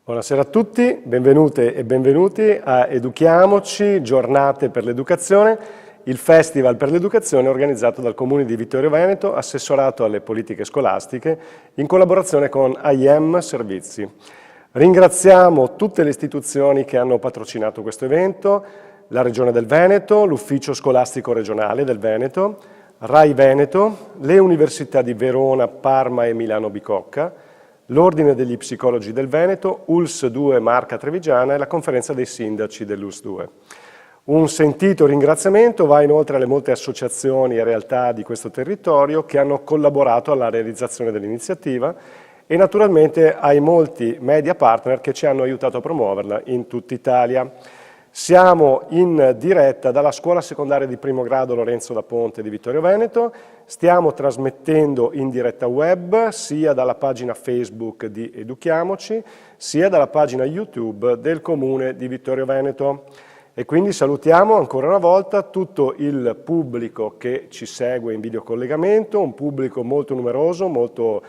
Buonasera a tutti, benvenute e benvenuti a Educhiamoci, Giornate per l'Educazione, il Festival per l'Educazione organizzato dal Comune di Vittorio Veneto, assessorato alle politiche scolastiche, in collaborazione con IEM Servizi. Ringraziamo tutte le istituzioni che hanno patrocinato questo evento, la Regione del Veneto, l'Ufficio Scolastico Regionale del Veneto, RAI Veneto, le Università di Verona, Parma e Milano Bicocca, l'Ordine degli Psicologi del Veneto, ULSS 2 Marca Trevigiana e la Conferenza dei Sindaci dell'ULSS 2. Un sentito ringraziamento va inoltre alle molte associazioni e realtà di questo territorio che hanno collaborato alla realizzazione dell'iniziativa e naturalmente ai molti media partner che ci hanno aiutato a promuoverla in tutta Italia. Siamo in diretta dalla scuola secondaria di primo grado Lorenzo da Ponte di Vittorio Veneto, stiamo trasmettendo in diretta web sia dalla pagina Facebook di Educhiamoci sia dalla pagina YouTube del Comune di Vittorio Veneto. E quindi salutiamo ancora una volta tutto il pubblico che ci segue in videocollegamento, un pubblico molto numeroso, molto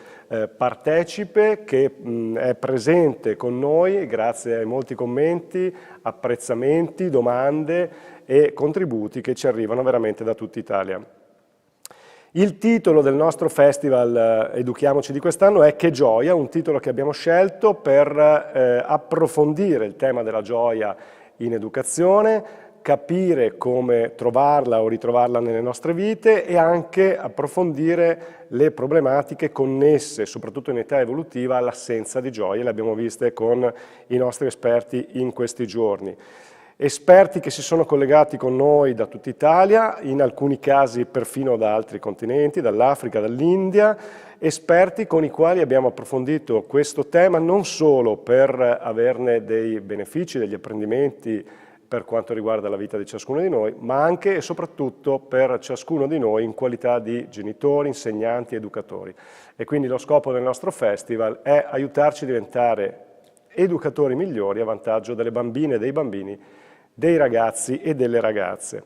partecipe, che è presente con noi grazie ai molti commenti, apprezzamenti, domande e contributi che ci arrivano veramente da tutta Italia. Il titolo del nostro festival Educhiamoci di quest'anno è Che gioia, un titolo che abbiamo scelto per approfondire il tema della gioia in educazione, capire come trovarla o ritrovarla nelle nostre vite e anche approfondire le problematiche connesse, soprattutto in età evolutiva, all'assenza di gioia. Le abbiamo viste con i nostri esperti in questi giorni. Esperti che si sono collegati con noi da tutta Italia, in alcuni casi perfino da altri continenti, dall'Africa, dall'India, esperti con i quali abbiamo approfondito questo tema non solo per averne dei benefici, degli apprendimenti per quanto riguarda la vita di ciascuno di noi, ma anche e soprattutto per ciascuno di noi in qualità di genitori, insegnanti, educatori. E quindi lo scopo del nostro festival è aiutarci a diventare educatori migliori a vantaggio delle bambine e dei bambini, dei ragazzi e delle ragazze.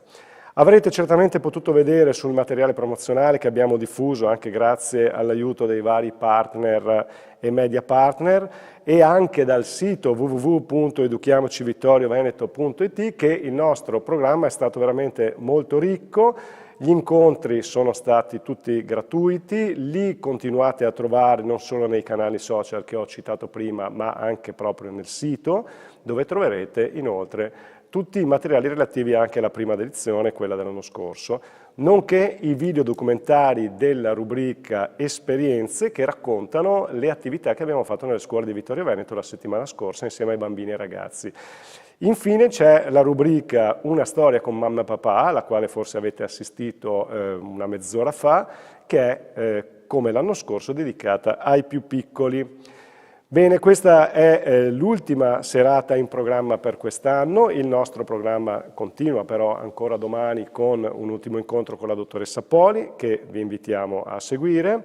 Avrete certamente potuto vedere sul materiale promozionale che abbiamo diffuso anche grazie all'aiuto dei vari partner e media partner e anche dal sito www.educhiamocivittorioveneto.it che il nostro programma è stato veramente molto ricco. Gli incontri sono stati tutti gratuiti, li continuate a trovare non solo nei canali social che ho citato prima, ma anche proprio nel sito, dove troverete inoltre tutti i materiali relativi anche alla prima edizione, quella dell'anno scorso, nonché i video documentari della rubrica Esperienze che raccontano le attività che abbiamo fatto nelle scuole di Vittorio Veneto la settimana scorsa insieme ai bambini e ragazzi. Infine c'è la rubrica Una storia con mamma e papà, alla quale forse avete assistito una mezz'ora fa, che è, come l'anno scorso, dedicata ai più piccoli. Bene, questa è l'ultima serata in programma per quest'anno, il nostro programma continua però ancora domani con un ultimo incontro con la dottoressa Poli che vi invitiamo a seguire.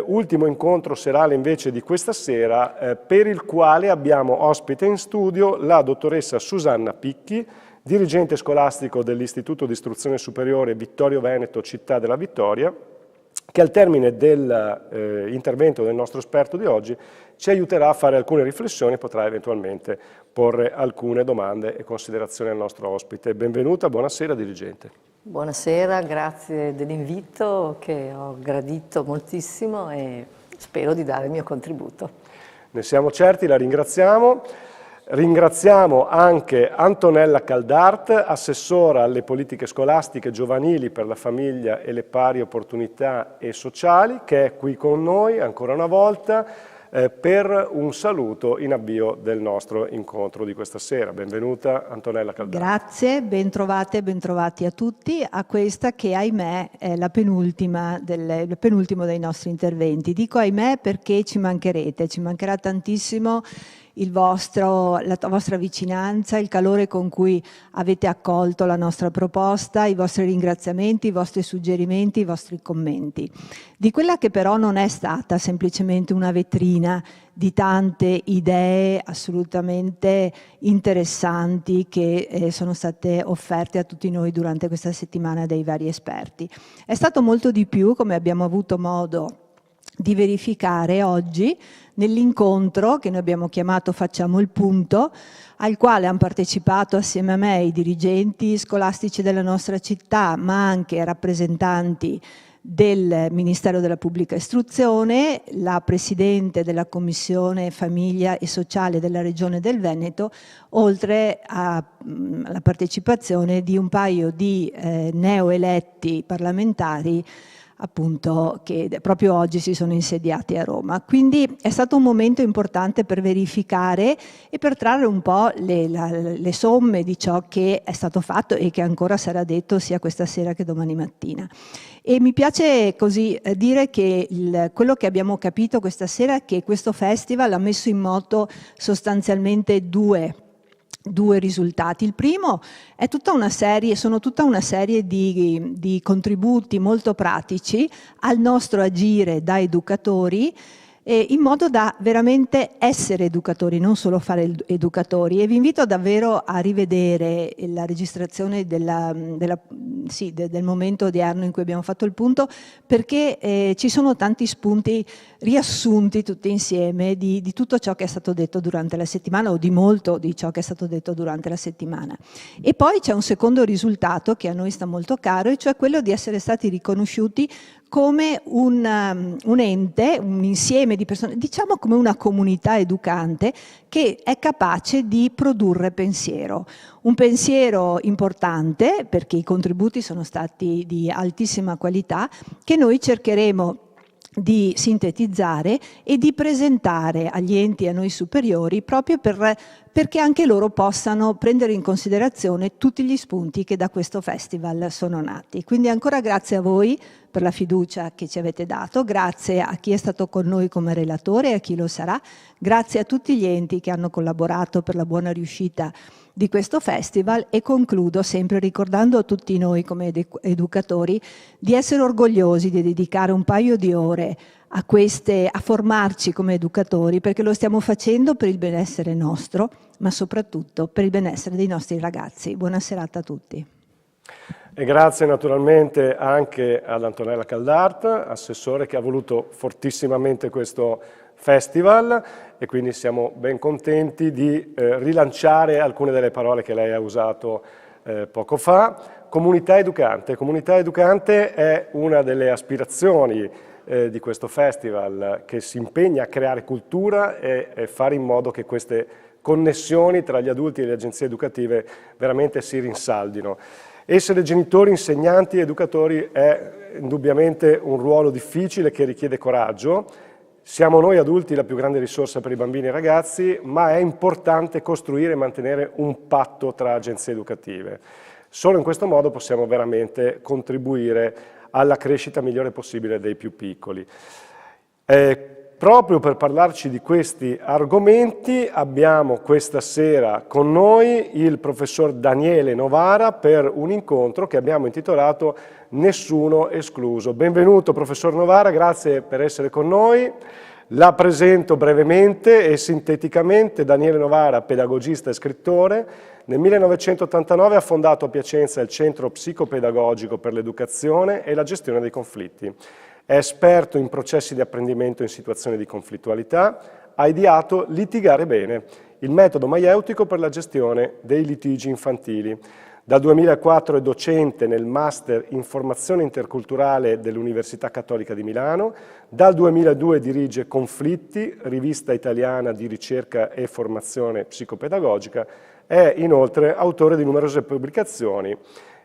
Ultimo incontro serale invece di questa sera per il quale abbiamo ospite in studio la dottoressa Susanna Picchi, dirigente scolastico dell'Istituto di Istruzione Superiore Vittorio Veneto Città della Vittoria, che al termine dell'intervento del nostro esperto di oggi ci aiuterà a fare alcune riflessioni e potrà eventualmente porre alcune domande e considerazioni al nostro ospite. Benvenuta, buonasera dirigente. Buonasera, grazie dell'invito che ho gradito moltissimo e spero di dare il mio contributo. Ne siamo certi, la ringraziamo. Ringraziamo anche Antonella Caldart, assessora alle politiche scolastiche giovanili per la famiglia e le pari opportunità e sociali, che è qui con noi ancora una volta per un saluto in avvio del nostro incontro di questa sera. Benvenuta Antonella Caldart. Grazie, ben trovate e ben trovati a tutti a questa che ahimè è il penultimo dei nostri interventi. Dico ahimè perché ci mancherete, ci mancherà tantissimo la vostra vicinanza, il calore con cui avete accolto la nostra proposta, i vostri ringraziamenti, i vostri suggerimenti, i vostri commenti. Di quella che però non è stata semplicemente una vetrina di tante idee assolutamente interessanti che sono state offerte a tutti noi durante questa settimana dai vari esperti. È stato molto di più, come abbiamo avuto modo di verificare oggi nell'incontro che noi abbiamo chiamato Facciamo il punto, al quale hanno partecipato assieme a me i dirigenti scolastici della nostra città, ma anche rappresentanti del Ministero della Pubblica Istruzione, la Presidente della Commissione Famiglia e Sociale della Regione del Veneto, oltre alla partecipazione di un paio di neoeletti parlamentari, appunto, che proprio oggi si sono insediati a Roma. Quindi è stato un momento importante per verificare e per trarre un po' le somme di ciò che è stato fatto e che ancora sarà detto sia questa sera che domani mattina. E mi piace così dire che quello che abbiamo capito questa sera è che questo festival ha messo in moto sostanzialmente due risultati. Il primo è sono tutta una serie di contributi molto pratici al nostro agire da educatori, in modo da veramente essere educatori, non solo fare educatori. E vi invito davvero a rivedere la registrazione del momento odierno in cui abbiamo fatto il punto, perché ci sono tanti spunti riassunti tutti insieme di tutto ciò che è stato detto durante la settimana, o di molto di ciò che è stato detto durante la settimana. E poi c'è un secondo risultato che a noi sta molto caro, e cioè quello di essere stati riconosciuti come un ente, un insieme di persone, diciamo come una comunità educante che è capace di produrre pensiero. Un pensiero importante, perché i contributi sono stati di altissima qualità, che noi cercheremo di sintetizzare e di presentare agli enti e a noi superiori, proprio perché anche loro possano prendere in considerazione tutti gli spunti che da questo festival sono nati. Quindi ancora grazie a voi per la fiducia che ci avete dato, grazie a chi è stato con noi come relatore e a chi lo sarà, grazie a tutti gli enti che hanno collaborato per la buona riuscita di questo festival, e concludo sempre ricordando a tutti noi come educatori di essere orgogliosi di dedicare un paio di ore a formarci come educatori, perché lo stiamo facendo per il benessere nostro, ma soprattutto per il benessere dei nostri ragazzi. Buona serata a tutti. E grazie naturalmente anche ad Antonella Caldart, assessore, che ha voluto fortissimamente questo festival, e quindi siamo ben contenti di rilanciare alcune delle parole che lei ha usato poco fa. Comunità educante è una delle aspirazioni di questo festival, che si impegna a creare cultura e fare in modo che queste connessioni tra gli adulti e le agenzie educative veramente si rinsaldino. Essere genitori, insegnanti, educatori è indubbiamente un ruolo difficile che richiede coraggio. Siamo noi adulti la più grande risorsa per i bambini e i ragazzi, ma è importante costruire e mantenere un patto tra agenzie educative. Solo in questo modo possiamo veramente contribuire alla crescita migliore possibile dei più piccoli. Proprio per parlarci di questi argomenti abbiamo questa sera con noi il professor Daniele Novara per un incontro che abbiamo intitolato Nessuno escluso. Benvenuto professor Novara, grazie per essere con noi. La presento brevemente e sinteticamente. Daniele Novara, pedagogista e scrittore. Nel 1989 ha fondato a Piacenza il Centro Psicopedagogico per l'Educazione e la Gestione dei Conflitti. È esperto in processi di apprendimento in situazioni di conflittualità, ha ideato Litigare Bene, il metodo maieutico per la gestione dei litigi infantili. Dal 2004 è docente nel Master in Formazione Interculturale dell'Università Cattolica di Milano, dal 2002 dirige Conflitti, rivista italiana di ricerca e formazione psicopedagogica, è inoltre autore di numerose pubblicazioni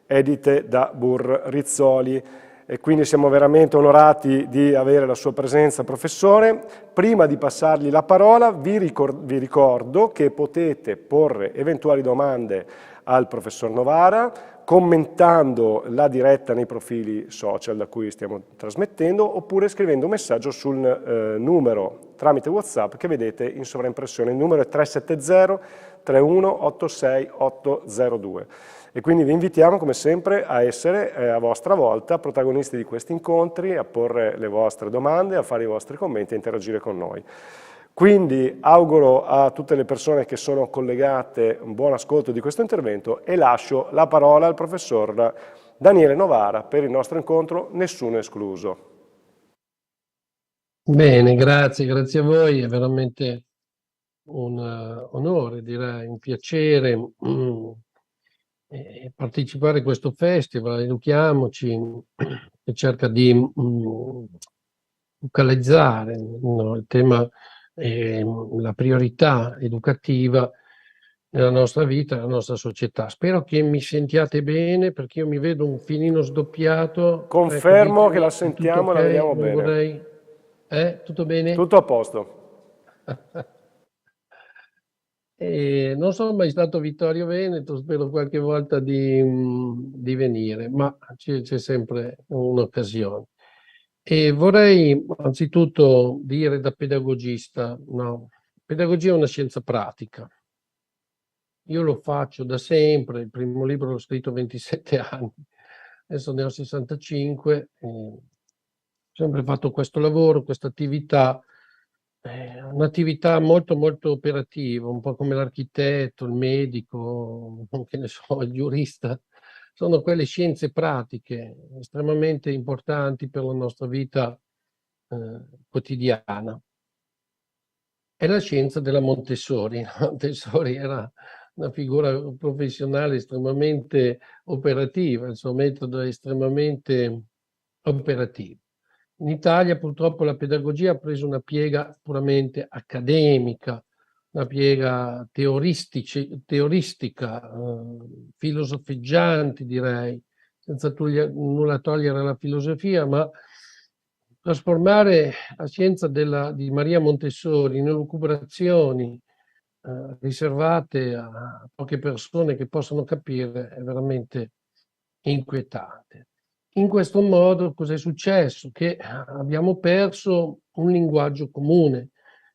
edite da Burr Rizzoli. E quindi siamo veramente onorati di avere la sua presenza, professore. Prima di passargli la parola vi ricordo che potete porre eventuali domande al professor Novara commentando la diretta nei profili social da cui stiamo trasmettendo, oppure scrivendo un messaggio sul numero tramite WhatsApp che vedete in sovraimpressione. Il numero è 370 31 86 802. E quindi vi invitiamo come sempre a essere a vostra volta protagonisti di questi incontri, a porre le vostre domande, a fare i vostri commenti e a interagire con noi. Quindi auguro a tutte le persone che sono collegate un buon ascolto di questo intervento e lascio la parola al professor Daniele Novara per il nostro incontro Nessuno escluso. Bene, grazie a voi, è veramente un onore, direi, un piacere partecipare a questo festival, Educhiamoci, che cerca di focalizzare, no, il tema, la priorità educativa nella nostra vita, nella nostra società. Spero che mi sentiate bene, perché io mi vedo un filino sdoppiato. Ecco, Confermo che ditemi, la è tutto sentiamo e ok? la vediamo Non bene. vorrei... Tutto bene? Tutto a posto. Non sono mai stato a Vittorio Veneto, spero qualche volta di venire, ma c'è sempre un'occasione. E vorrei anzitutto dire da pedagogista, no, pedagogia è una scienza pratica. Io lo faccio da sempre, il primo libro l'ho scritto a 27 anni, adesso ne ho 65, ho sempre fatto questo lavoro, questa attività, un'attività molto molto operativa, un po' come l'architetto, il medico, che ne so, il giurista. Sono quelle scienze pratiche estremamente importanti per la nostra vita quotidiana. È la scienza della Montessori. Montessori era una figura professionale estremamente operativa, il suo metodo è estremamente operativo. In Italia purtroppo la pedagogia ha preso una piega puramente accademica, una piega teoristica, filosofeggiante, direi, senza nulla togliere alla filosofia, ma trasformare la scienza di Maria Montessori in elucubrazioni riservate a poche persone che possono capire è veramente inquietante. In questo modo cos'è successo? Che abbiamo perso un linguaggio comune,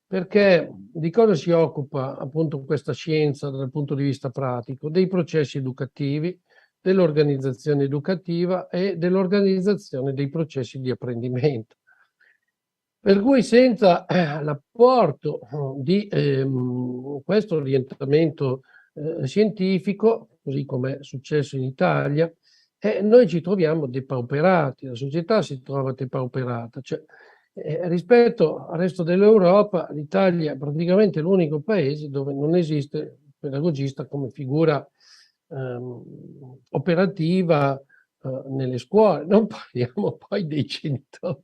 perché di cosa si occupa appunto questa scienza dal punto di vista pratico? Dei processi educativi, dell'organizzazione educativa e dell'organizzazione dei processi di apprendimento. Per cui senza l'apporto di questo orientamento scientifico, così come è successo in Italia, noi ci troviamo depauperati, la società si trova depauperata. Cioè, rispetto al resto dell'Europa, l'Italia è praticamente l'unico paese dove non esiste il pedagogista come figura operativa nelle scuole. Non parliamo poi dei genitori.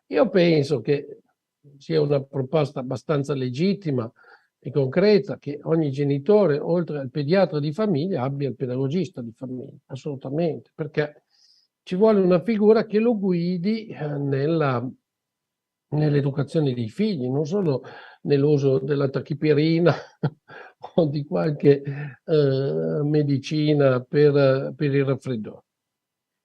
Io penso che sia una proposta abbastanza legittima e concreta che ogni genitore, oltre al pediatra di famiglia, abbia il pedagogista di famiglia, assolutamente, perché ci vuole una figura che lo guidi nell'educazione dei figli, non solo nell'uso della tachipirina o di qualche medicina per il raffreddore.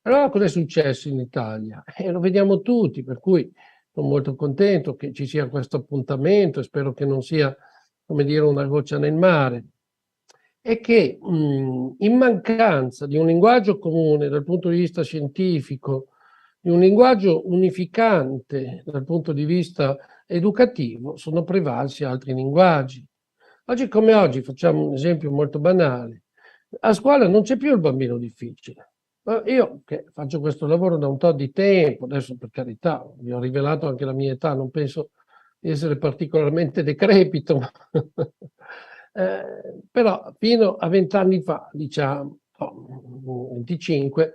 Allora cosa è successo in Italia? Lo vediamo tutti, per cui sono molto contento che ci sia questo appuntamento e spero che non sia, come dire, una goccia nel mare. È che in mancanza di un linguaggio comune dal punto di vista scientifico, di un linguaggio unificante dal punto di vista educativo, sono prevalsi altri linguaggi. Oggi come oggi, facciamo un esempio molto banale, a scuola non c'è più il bambino difficile. Io che faccio questo lavoro da un po' di tempo, adesso per carità, vi ho rivelato anche la mia età, non penso di essere particolarmente decrepito, però fino a 20 anni fa, diciamo, 25,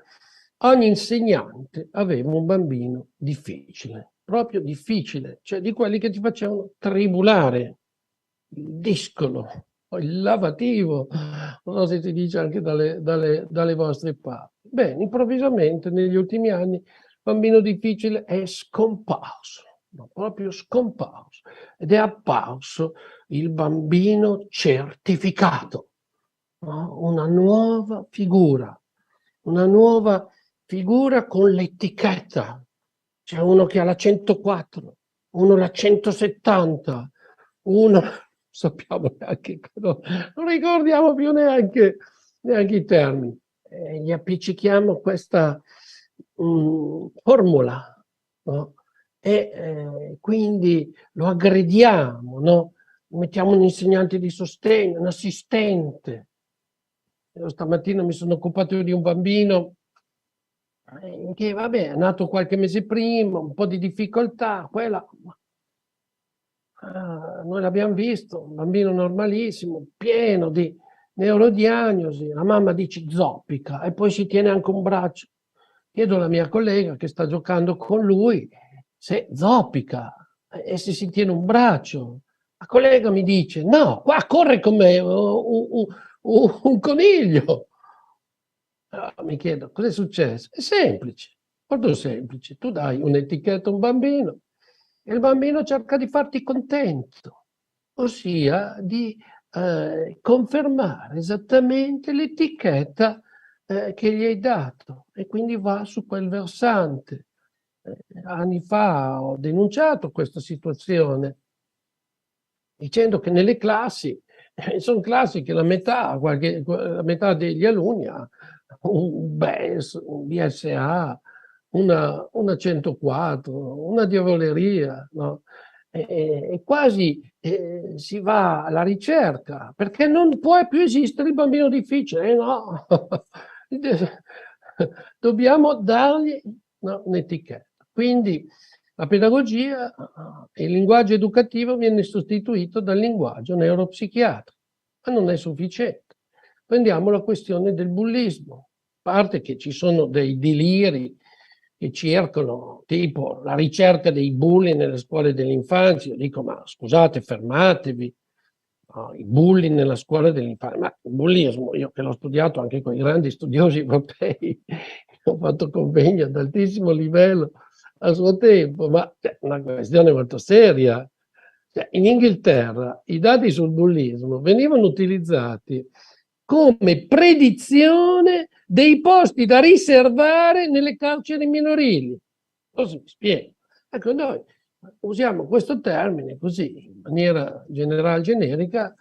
ogni insegnante aveva un bambino difficile, proprio difficile, cioè di quelli che ti facevano tribulare, il discolo, il lavativo, non so se si dice anche dalle vostre parti. Bene, improvvisamente negli ultimi anni il bambino difficile è scomparso, ma proprio scomparso, ed è apparso il bambino certificato, no? Una nuova figura con l'etichetta. C'è uno che ha la 104, uno la 170, uno sappiamo neanche, non ricordiamo più neanche i termini. Gli appiccichiamo questa formula, no? E quindi lo aggrediamo, no? Mettiamo un insegnante di sostegno, un assistente. Io stamattina mi sono occupato di un bambino che vabbè, è nato qualche mese prima, un po' di difficoltà, quella. Noi l'abbiamo visto, un bambino normalissimo, pieno di neurodiagnosi, la mamma dice zoppica e poi si tiene anche un braccio. Chiedo alla mia collega che sta giocando con lui se zoppica e se si tiene un braccio. La collega mi dice no, qua corre come un coniglio. Allora, mi chiedo cosa è successo? È semplice, molto semplice. Tu dai un'etichetta a un bambino e il bambino cerca di farti contento, ossia di confermare esattamente l'etichetta che gli hai dato e quindi va su quel versante. Anni fa ho denunciato questa situazione dicendo che nelle classi, sono classi che la metà degli alunni ha un BES, un BSA, una 104, una diavoleria, no? E quasi si va alla ricerca, perché non può più esistere il bambino difficile, no? Dobbiamo dargli, no, un'etichetta. Quindi la pedagogia e il linguaggio educativo viene sostituito dal linguaggio neuropsichiatrico, ma non è sufficiente. Prendiamo la questione del bullismo, a parte che ci sono dei deliri che circolano, tipo la ricerca dei bulli nelle scuole dell'infanzia. Io dico, ma scusate, fermatevi, no, i bulli nella scuola dell'infanzia. Ma il bullismo, io che l'ho studiato anche con i grandi studiosi europei, ho fatto convegni ad altissimo livello a suo tempo, ma è una questione molto seria. In Inghilterra i dati sul bullismo venivano utilizzati come predizione dei posti da riservare nelle carceri minorili. Cosa mi spiego? Ecco, noi usiamo questo termine così, in maniera generale, generica,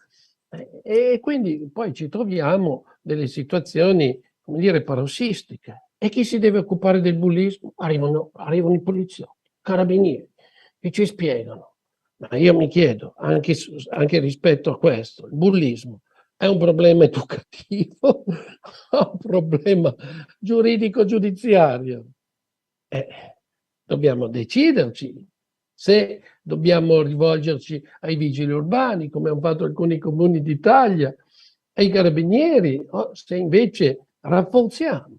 e quindi poi ci troviamo delle situazioni, come dire, parossistiche. E chi si deve occupare del bullismo? Arrivano i poliziotti, carabinieri, che ci spiegano. Ma io mi chiedo, anche rispetto a questo, il bullismo è un problema educativo o un problema giuridico-giudiziario? Dobbiamo deciderci se dobbiamo rivolgerci ai vigili urbani, come hanno fatto alcuni comuni d'Italia, ai carabinieri, o se invece rafforziamo,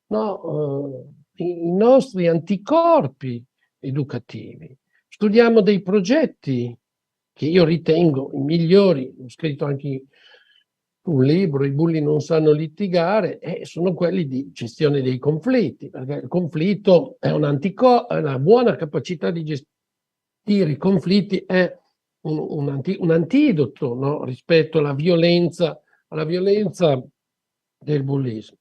no, i nostri anticorpi educativi. Studiamo dei progetti che io ritengo i migliori, ho scritto anche un libro, I bulli non sanno litigare, e sono quelli di gestione dei conflitti, perché il conflitto è una buona capacità di gestire i conflitti, è un antidoto, no, rispetto alla violenza del bullismo.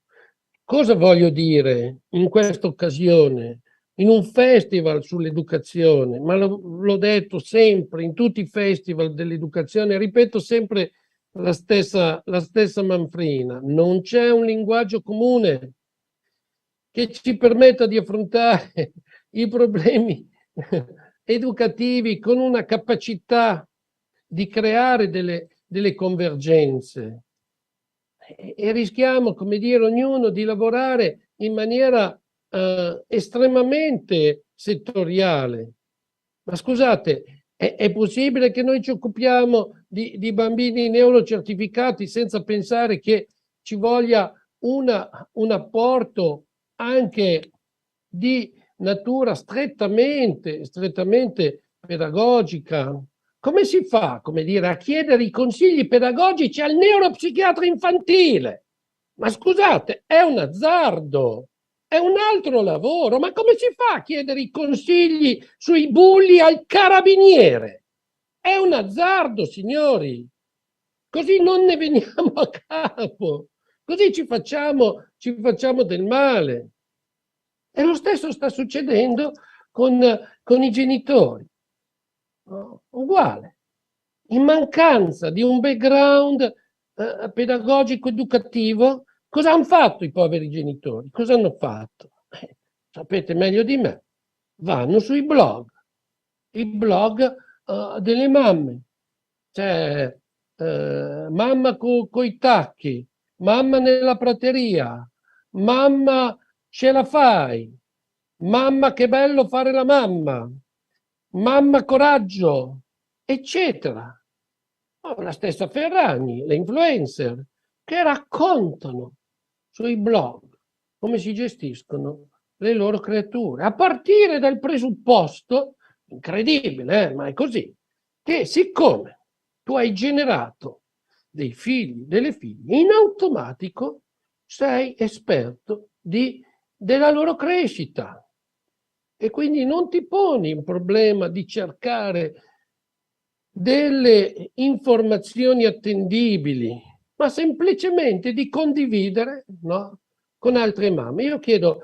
Cosa voglio dire in questa occasione? In un festival sull'educazione, ma l'ho detto sempre, in tutti i festival dell'educazione, ripeto sempre la stessa manfrina: non c'è un linguaggio comune che ci permetta di affrontare i problemi educativi con una capacità di creare delle convergenze. E rischiamo, come dire, ognuno di lavorare in maniera estremamente settoriale. Ma scusate, è possibile che noi ci occupiamo di bambini neurocertificati senza pensare che ci voglia un apporto anche di natura strettamente pedagogica? Come si fa, come dire, a chiedere i consigli pedagogici al neuropsichiatra infantile? Ma scusate, è un azzardo, è un altro lavoro. Ma come si fa a chiedere i consigli sui bulli al carabiniere? È un azzardo, signori. Così non ne veniamo a capo, così ci facciamo del male. E lo stesso sta succedendo con i genitori. Uguale. In mancanza di un background pedagogico educativo, cosa hanno fatto i poveri genitori? Cosa hanno fatto? Sapete meglio di me. Vanno sui blog, i blog delle mamme. C'è mamma coi tacchi, mamma nella prateria, mamma ce la fai, mamma che bello fare la mamma coraggio, eccetera. La stessa Ferragni, le influencer, che raccontano sui blog come si gestiscono le loro creature, a partire dal presupposto, incredibile, ma è così, che siccome tu hai generato dei figli, delle figlie, in automatico sei esperto della loro crescita e quindi non ti poni un problema di cercare delle informazioni attendibili, ma semplicemente di condividere, no, con altre mamme. Io chiedo,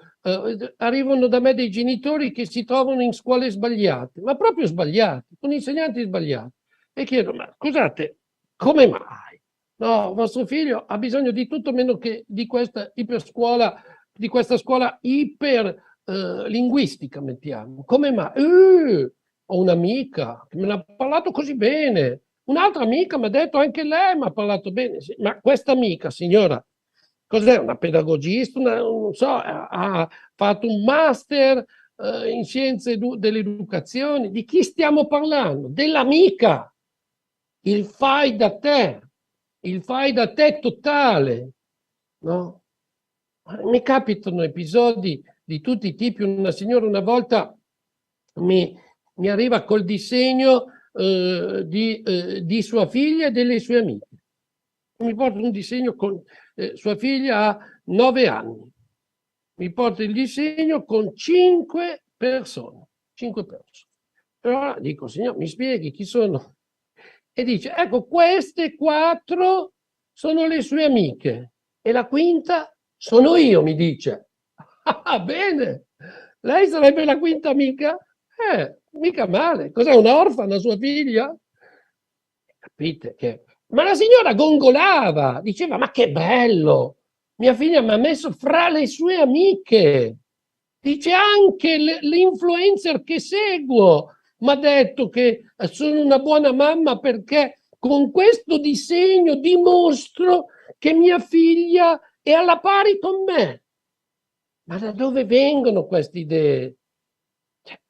arrivano da me dei genitori che si trovano in scuole sbagliate, ma proprio sbagliate, con insegnanti sbagliati, e chiedo, ma scusate, come mai? No, vostro figlio ha bisogno di tutto meno che di questa iperscuola, di questa scuola iper linguistica, mettiamo. Come mai? Ho un'amica che me ne ha parlato così bene, un'altra amica mi ha detto anche lei mi ha parlato bene, sì, ma questa amica, signora, cos'è? Una pedagogista? Non so, ha fatto un master in scienze dell'educazione. Di chi stiamo parlando? Dell'amica, il fai da te totale, no? Mi capitano episodi di tutti i tipi. Una signora una volta mi arriva col disegno di sua figlia e delle sue amiche. Mi porta un disegno con sua figlia ha 9 anni. Mi porta il disegno con 5 persone. 5 persone. Allora dico, signor, mi spieghi chi sono? E dice, ecco, queste 4 sono le sue amiche e la quinta sono io, mi dice. Ah, bene, lei sarebbe la quinta amica? Mica male. Cos'è, una orfana sua figlia? Capite che... Ma la signora gongolava, diceva, ma che bello, mia figlia mi ha messo fra le sue amiche. Dice, anche l'influencer che seguo mi ha detto che sono una buona mamma perché con questo disegno dimostro che mia figlia è alla pari con me. Ma da dove vengono queste idee?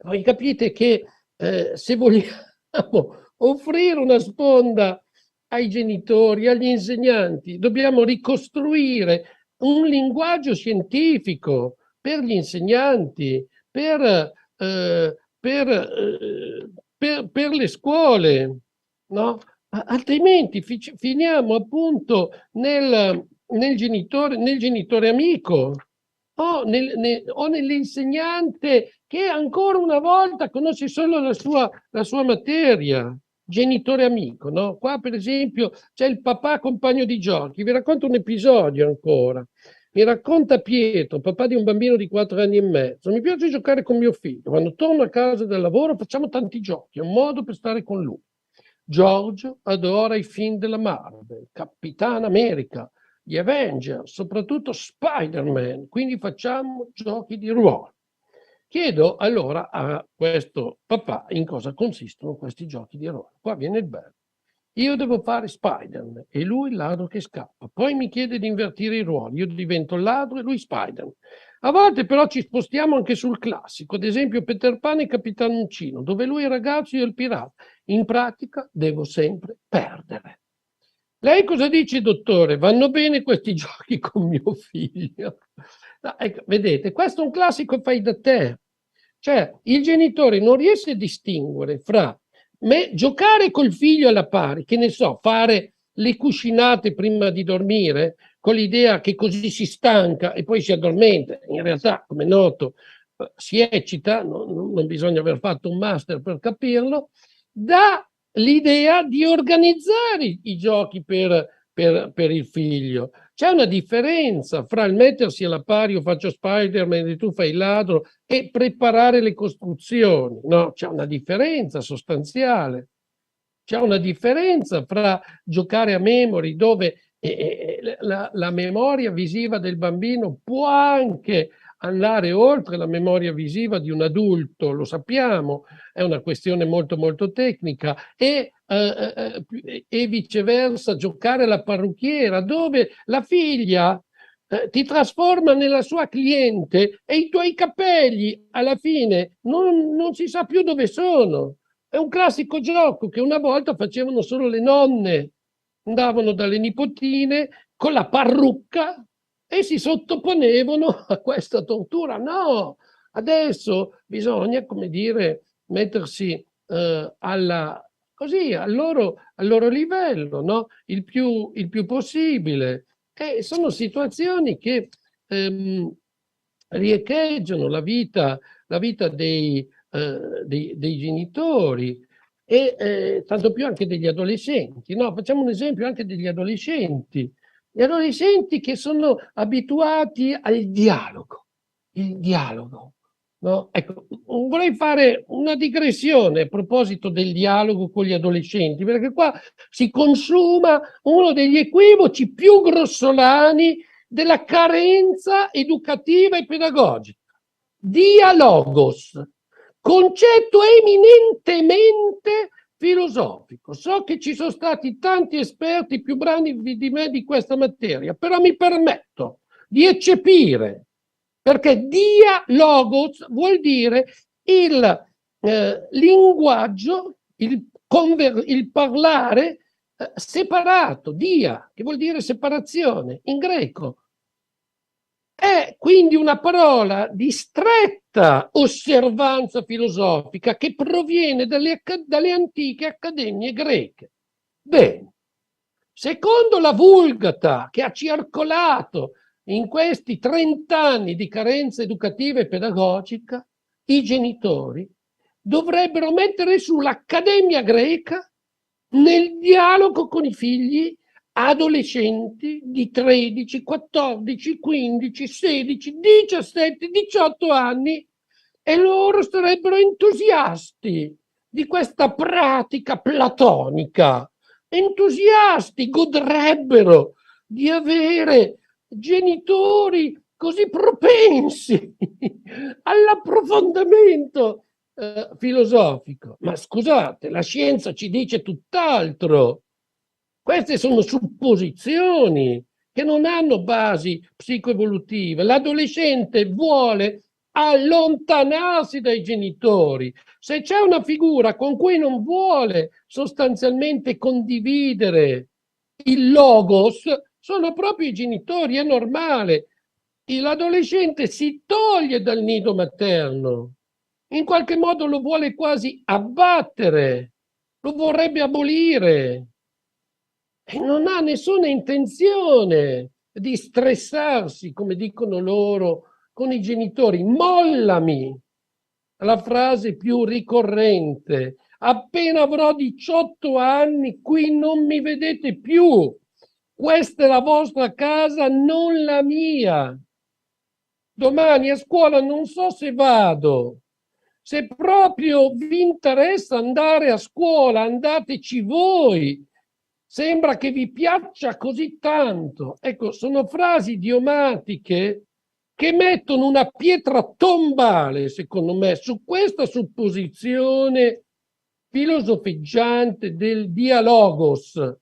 Voi capite che se vogliamo offrire una sponda ai genitori, agli insegnanti, dobbiamo ricostruire un linguaggio scientifico per gli insegnanti, per le scuole, no? Altrimenti finiamo appunto nel genitore amico o nell'insegnante che ancora una volta conosce solo la sua materia, genitore amico, no? Qua per esempio c'è il papà compagno di giochi. Vi racconto un episodio ancora. Mi racconta Pietro, papà di un bambino di 4 anni e mezzo. Mi piace giocare con mio figlio. Quando torno a casa dal lavoro facciamo tanti giochi, è un modo per stare con lui. Giorgio adora i film della Marvel, Capitan America, gli Avengers, soprattutto Spider-Man, quindi facciamo giochi di ruolo. Chiedo allora a questo papà in cosa consistono questi giochi di ruolo. Qua viene il bello. Io devo fare Spider-Man e lui il ladro che scappa. Poi mi chiede di invertire i ruoli. Io divento il ladro e lui Spider-Man. A volte però ci spostiamo anche sul classico, ad esempio Peter Pan e Capitan Uncino, dove lui è il ragazzo e io il pirata. In pratica devo sempre perdere. Lei cosa dice, dottore? Vanno bene questi giochi con mio figlio? No, ecco, vedete, questo è un classico fai da te. Cioè, il genitore non riesce a distinguere fra giocare col figlio alla pari, che ne so, fare le cuscinate prima di dormire, con l'idea che così si stanca e poi si addormenta. In realtà, come è noto, si eccita, non bisogna aver fatto un master per capirlo, da l'idea di organizzare i giochi per il figlio. C'è una differenza fra il mettersi alla pari, io faccio Spider-Man e tu fai il ladro, e preparare le costruzioni. No, c'è una differenza sostanziale. C'è una differenza fra giocare a memory, dove la memoria visiva del bambino può anche andare oltre la memoria visiva di un adulto, lo sappiamo, è una questione molto molto tecnica, e viceversa giocare alla parrucchiera, dove la figlia ti trasforma nella sua cliente e i tuoi capelli alla fine non si sa più dove sono. È un classico gioco che una volta facevano solo le nonne, andavano dalle nipotine con la parrucca e si sottoponevano a questa tortura. No, adesso bisogna, come dire, mettersi così, al loro livello, no? Il più possibile. E sono situazioni che riecheggiano la vita dei genitori e tanto più anche degli adolescenti. No? Facciamo un esempio anche degli adolescenti. Gli adolescenti che sono abituati al dialogo, il dialogo. No? Ecco, vorrei fare una digressione a proposito del dialogo con gli adolescenti, perché qua si consuma uno degli equivoci più grossolani della carenza educativa e pedagogica. Dialogos, concetto eminentemente filosofico. So che ci sono stati tanti esperti più bravi di me di questa materia, però mi permetto di eccepire, perché dialogos vuol dire il linguaggio, il parlare separato, dia, che vuol dire separazione in greco. È quindi una parola di stretta osservanza filosofica che proviene dalle antiche accademie greche. Bene, secondo la Vulgata che ha circolato in questi 30 anni di carenza educativa e pedagogica, i genitori dovrebbero mettere su l'accademia greca nel dialogo con i figli adolescenti di 13, 14, 15, 16, 17, 18 anni e loro sarebbero entusiasti di questa pratica platonica, entusiasti, godrebbero di avere genitori così propensi all'approfondimento filosofico. Ma scusate, la scienza ci dice tutt'altro. Queste sono supposizioni che non hanno basi psicoevolutive. L'adolescente vuole allontanarsi dai genitori. Se c'è una figura con cui non vuole sostanzialmente condividere il logos, sono proprio i genitori, è normale. L'adolescente si toglie dal nido materno, in qualche modo lo vuole quasi abbattere, lo vorrebbe abolire. E non ha nessuna intenzione di stressarsi, come dicono loro, con i genitori. Mollami, la frase più ricorrente. Appena avrò 18 anni, qui non mi vedete più. Questa è la vostra casa, non la mia. Domani a scuola non so se vado. Se proprio vi interessa andare a scuola, andateci voi. Sembra che vi piaccia così tanto. Ecco, sono frasi idiomatiche che mettono una pietra tombale, secondo me, su questa supposizione filosofeggiante del dialogos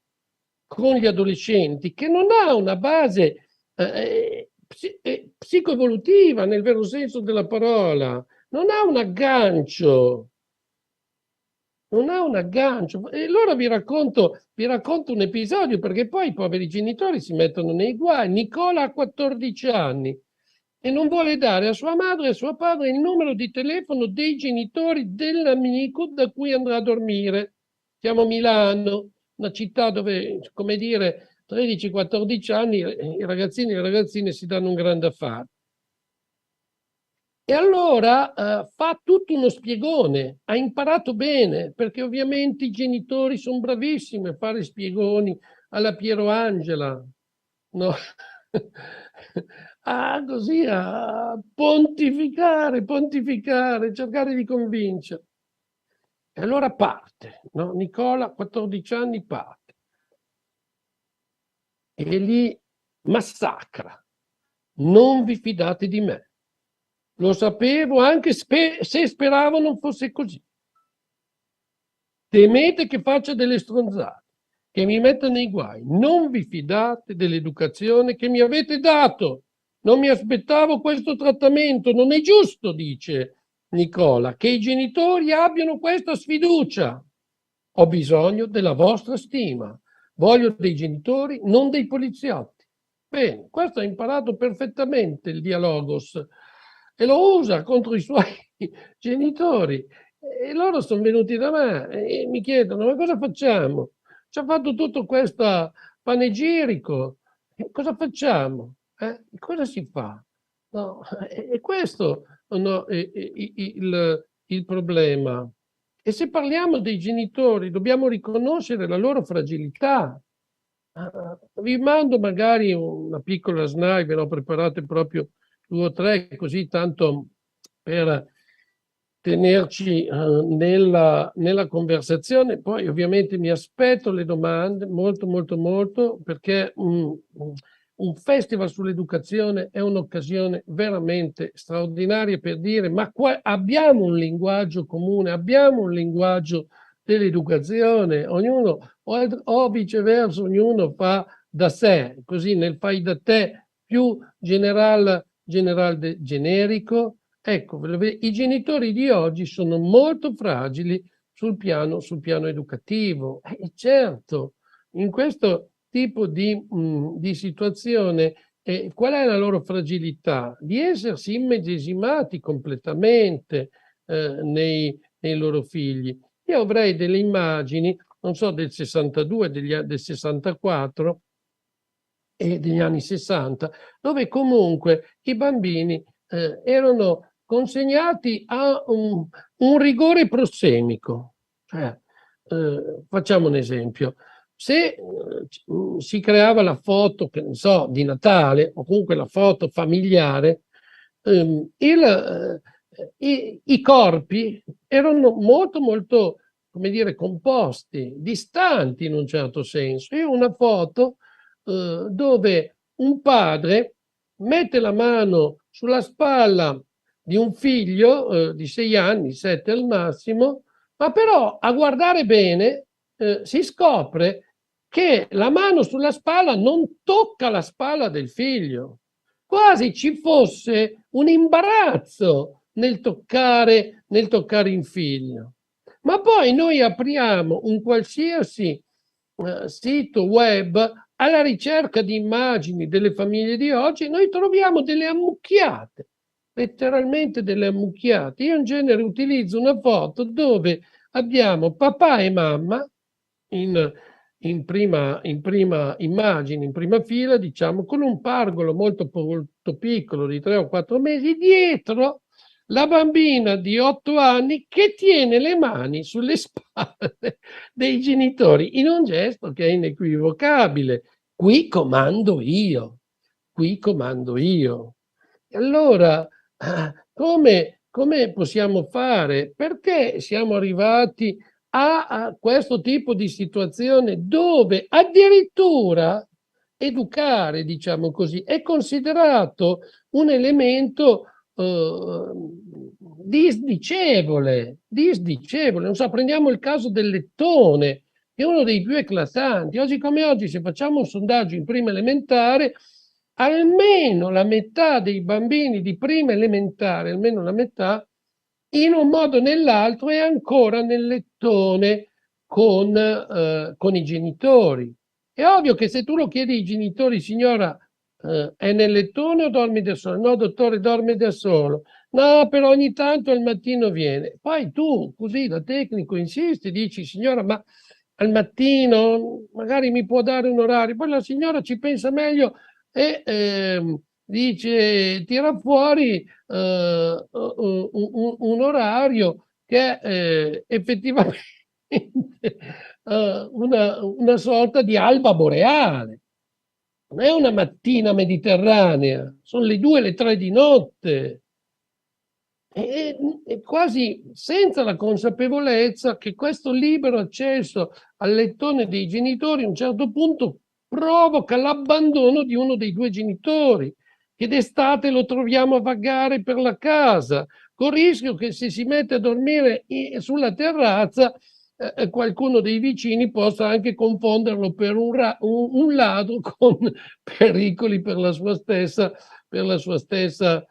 con gli adolescenti, che non ha una base psicoevolutiva nel vero senso della parola, non ha un aggancio. Non ha un aggancio. E allora vi racconto un episodio, perché poi i poveri genitori si mettono nei guai. Nicola ha 14 anni e non vuole dare a sua madre e a suo padre il numero di telefono dei genitori dell'amico da cui andrà a dormire. Siamo a Milano, una città dove, come dire, 13-14 anni i ragazzini e le ragazzine si danno un grande affare. E allora fa tutto uno spiegone, ha imparato bene, perché ovviamente i genitori sono bravissimi a fare spiegoni alla Piero Angela, no? Così a pontificare, cercare di convincere. E allora parte, no? Nicola, 14 anni, parte. E lì massacra. Non vi fidate di me. Lo sapevo anche se speravo non fosse così. Temete che faccia delle stronzate. che mi metta nei guai. Non vi fidate dell'educazione che mi avete dato. Non mi aspettavo questo trattamento. Non è giusto, dice Nicola, che i genitori abbiano questa sfiducia. Ho bisogno della vostra stima. Voglio dei genitori, non dei poliziotti. Bene, questo ha imparato perfettamente il dialogos e lo usa contro i suoi genitori. E loro sono venuti da me e mi chiedono: ma cosa facciamo? Ci ha fatto tutto questo panegirico. Cosa facciamo? Cosa si fa? No, è questo, no, il problema. E se parliamo dei genitori, dobbiamo riconoscere la loro fragilità. Vi mando magari una piccola slide, ve ne ho preparate proprio 2 o 3, così tanto per tenerci nella conversazione. Poi ovviamente mi aspetto le domande, molto, perché un festival sull'educazione è un'occasione veramente straordinaria per dire: ma qua abbiamo un linguaggio comune, abbiamo un linguaggio dell'educazione, ognuno o viceversa, ognuno fa da sé, così nel fai da te più generico. Ecco, i genitori di oggi sono molto fragili sul piano educativo. Certo, in questo tipo di situazione, qual è la loro fragilità? Di essersi immedesimati completamente nei loro figli. Io avrei delle immagini, non so, del 62, del 64 e degli anni 60, dove comunque i bambini erano consegnati a un rigore prossemico. Facciamo un esempio. Se si creava la foto, che ne so, di Natale, o comunque la foto familiare, i corpi erano molto, come dire, composti, distanti in un certo senso. Io ho una foto dove un padre mette la mano sulla spalla di un figlio di 6 anni, 7 al massimo, ma però a guardare bene si scopre che la mano sulla spalla non tocca la spalla del figlio. Quasi ci fosse un imbarazzo nel toccare il figlio. Ma poi noi apriamo un qualsiasi sito web alla ricerca di immagini delle famiglie di oggi e noi troviamo delle ammucchiate, letteralmente delle ammucchiate. Io in genere utilizzo una foto dove abbiamo papà e mamma in prima immagine, in prima fila, diciamo, con un pargolo molto piccolo di 3 o 4 mesi, dietro la bambina di 8 anni che tiene le mani sulle spalle dei genitori in un gesto che è inequivocabile. Qui comando io, qui comando io. E allora, come possiamo fare? Perché siamo arrivati a questo tipo di situazione dove addirittura educare, diciamo così, è considerato un elemento disdicevole. Non so, prendiamo il caso del lettone, che è uno dei più eclatanti. Oggi come oggi, se facciamo un sondaggio in prima elementare, almeno la metà dei bambini di prima elementare, almeno la metà, in un modo o nell'altro è ancora nel lettone con i genitori. È ovvio che se tu lo chiedi ai genitori: signora, è nel lettone o dormi da solo? No, dottore, dorme da solo. No, però ogni tanto al mattino viene. Poi tu, così da tecnico, insisti, dici: signora, ma al mattino magari mi può dare un orario? Poi la signora ci pensa meglio e dice, tira fuori un orario che è effettivamente una sorta di alba boreale. Non è una mattina mediterranea, sono le 2, le 3 di notte. E quasi senza la consapevolezza che questo libero accesso al lettone dei genitori a un certo punto provoca l'abbandono di uno dei 2 genitori, che d'estate lo troviamo a vagare per la casa, con il rischio che se si mette a dormire sulla terrazza qualcuno dei vicini possa anche confonderlo per un ladro con pericoli per la sua stessa, per la sua stessa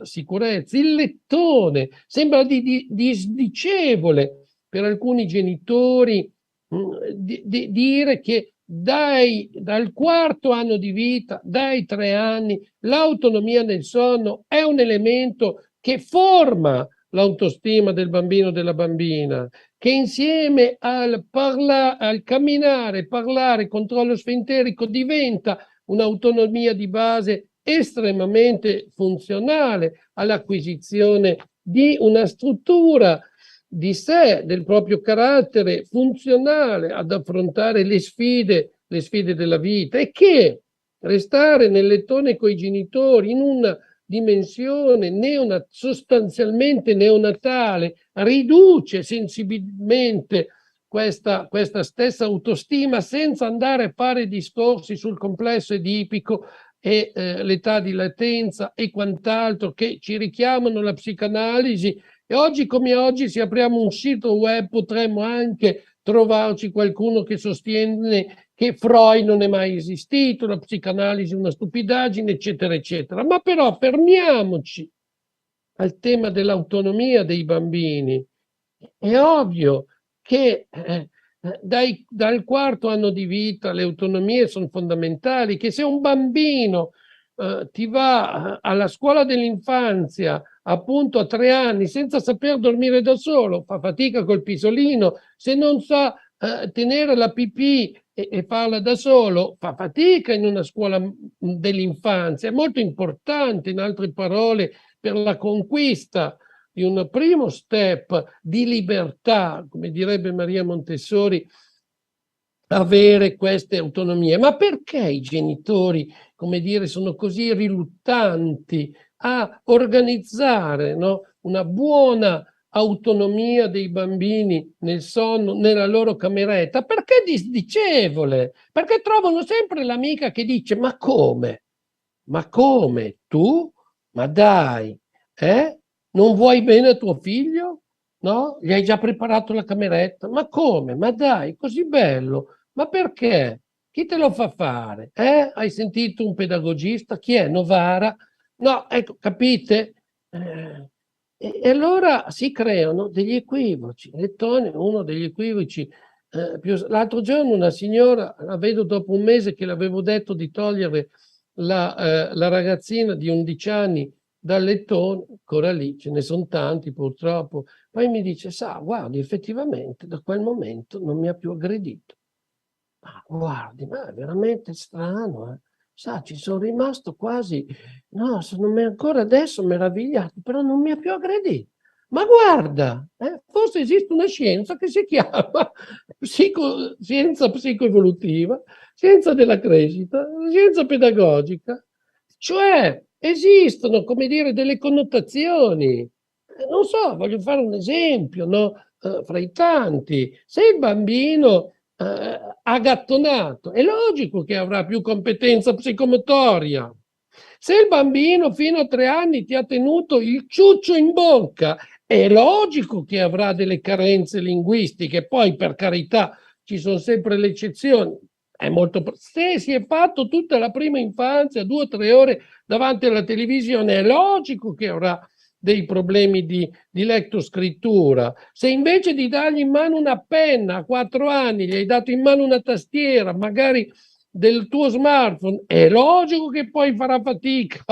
sicurezza. Il lettone sembra disdicevole per alcuni genitori dire che dal quarto anno di vita, dai 3 anni, l'autonomia nel sonno è un elemento che forma l'autostima del bambino o della bambina, che insieme al camminare, parlare, controllo sfinterico diventa un'autonomia di base estremamente funzionale all'acquisizione di una struttura di sé, del proprio carattere, funzionale ad affrontare le sfide della vita, e che restare nel lettone coi genitori in una dimensione sostanzialmente neonatale riduce sensibilmente questa stessa autostima, senza andare a fare discorsi sul complesso edipico e l'età di latenza e quant'altro che ci richiamano la psicanalisi. E oggi come oggi, se apriamo un sito web, potremmo anche trovarci qualcuno che sostiene che Freud non è mai esistito, la psicanalisi è una stupidaggine, eccetera, eccetera. Ma però fermiamoci al tema dell'autonomia dei bambini. È ovvio che dal quarto anno di vita le autonomie sono fondamentali, che se un bambino ti va alla scuola dell'infanzia appunto a 3 anni senza saper dormire da solo, fa fatica col pisolino, se non sa tenere la pipì e farla da solo, fa fatica in una scuola dell'infanzia. È molto importante, in altre parole, per la conquista di un primo step di libertà, come direbbe Maria Montessori, avere queste autonomie. Ma perché i genitori, come dire, sono così riluttanti a organizzare, no, una buona autonomia dei bambini nel sonno, nella loro cameretta? Perché disdicevole? Perché trovano sempre l'amica che dice: ma come? Ma come? Tu? Ma dai, non vuoi bene a tuo figlio? No? Gli hai già preparato la cameretta? Ma come? Ma dai, così bello. Ma perché? Chi te lo fa fare? Hai sentito un pedagogista? Chi è? Novara? No, ecco, capite? E allora si creano degli equivoci. Lettone è uno degli equivoci. L'altro giorno una signora, la vedo dopo un mese che l'avevo detto di togliere la ragazzina di 11 anni dal lettone, ancora lì, ce ne sono tanti purtroppo. Poi mi dice: sa, guardi, effettivamente da quel momento non mi ha più aggredito. Ma guardi, ma è veramente strano, sa, ci sono rimasto quasi, no, sono ancora adesso meravigliato, però non mi ha più aggredito. Ma guarda, forse esiste una scienza che si chiama scienza psicoevolutiva, scienza della crescita, scienza pedagogica, cioè esistono, come dire, delle connotazioni. Non so, voglio fare un esempio, no? Fra i tanti. Se il bambino ha gattonato, è logico che avrà più competenza psicomotoria. Se il bambino fino a 3 anni ti ha tenuto il ciuccio in bocca, è logico che avrà delle carenze linguistiche. Poi, per carità, ci sono sempre le eccezioni. Se si è fatto tutta la prima infanzia 2 o 3 ore davanti alla televisione, è logico che avrà dei problemi di lettoscrittura. Se invece di dargli in mano una penna a 4 anni gli hai dato in mano una tastiera, magari del tuo smartphone, è logico che poi farà fatica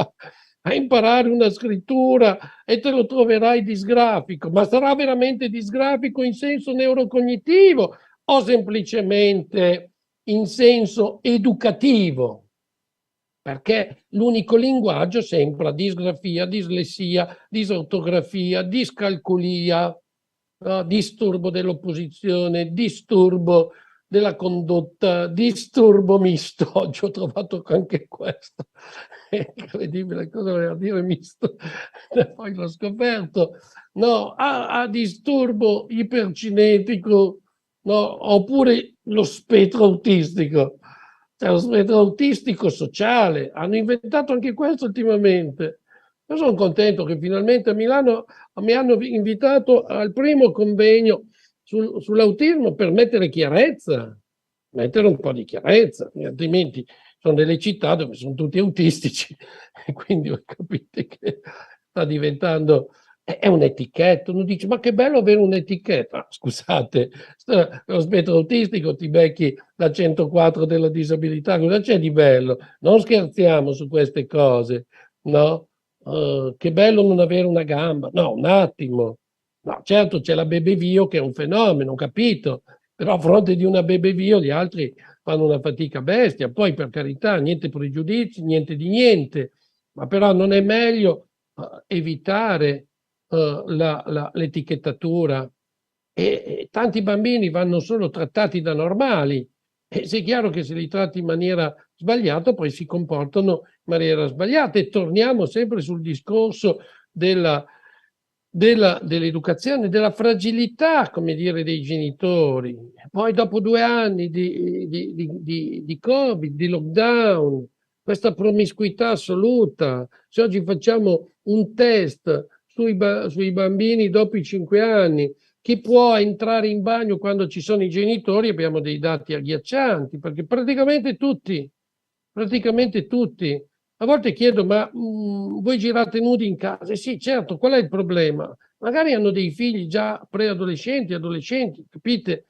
a imparare una scrittura e te lo troverai disgrafico. Ma sarà veramente disgrafico in senso neurocognitivo o semplicemente in senso educativo? Perché l'unico linguaggio sembra disgrafia, dislessia, disortografia, discalculia, disturbo dell'opposizione, disturbo della condotta, disturbo misto. Oggi ho trovato anche questo. È incredibile, cosa voleva dire misto? Poi l'ho scoperto. No, ha disturbo ipercinetico, no, oppure lo spettro autistico. Lo spettro autistico sociale, hanno inventato anche questo ultimamente. Io sono contento che finalmente a Milano mi hanno invitato al primo convegno sull'autismo per mettere chiarezza, mettere un po' di chiarezza, altrimenti sono delle città dove sono tutti autistici e quindi capite che sta diventando, è un'etichetta. Uno dice, ma che bello avere un'etichetta. Scusate, lo spettro autistico ti becchi la 104 della disabilità, cosa c'è di bello? Non scherziamo su queste cose, no? Che bello non avere una gamba. No, un attimo. No, certo c'è la Bebevio che è un fenomeno, ho capito, però a fronte di una Bebevio gli altri fanno una fatica bestia. Poi, per carità, niente pregiudizi, niente di niente, ma però non è meglio evitare l'etichettatura, e tanti bambini vanno solo trattati da normali, e se è chiaro che se li tratti in maniera sbagliata poi si comportano in maniera sbagliata, e torniamo sempre sul discorso dell'educazione, della fragilità, come dire, dei genitori. Poi dopo 2 anni di Covid, di lockdown, questa promiscuità assoluta, se oggi facciamo un test sui bambini dopo i 5 anni, chi può entrare in bagno quando ci sono i genitori, abbiamo dei dati agghiaccianti, perché praticamente tutti. A volte chiedo, ma voi girate nudi in casa? Sì, certo, qual è il problema? Magari hanno dei figli già preadolescenti, adolescenti, capite?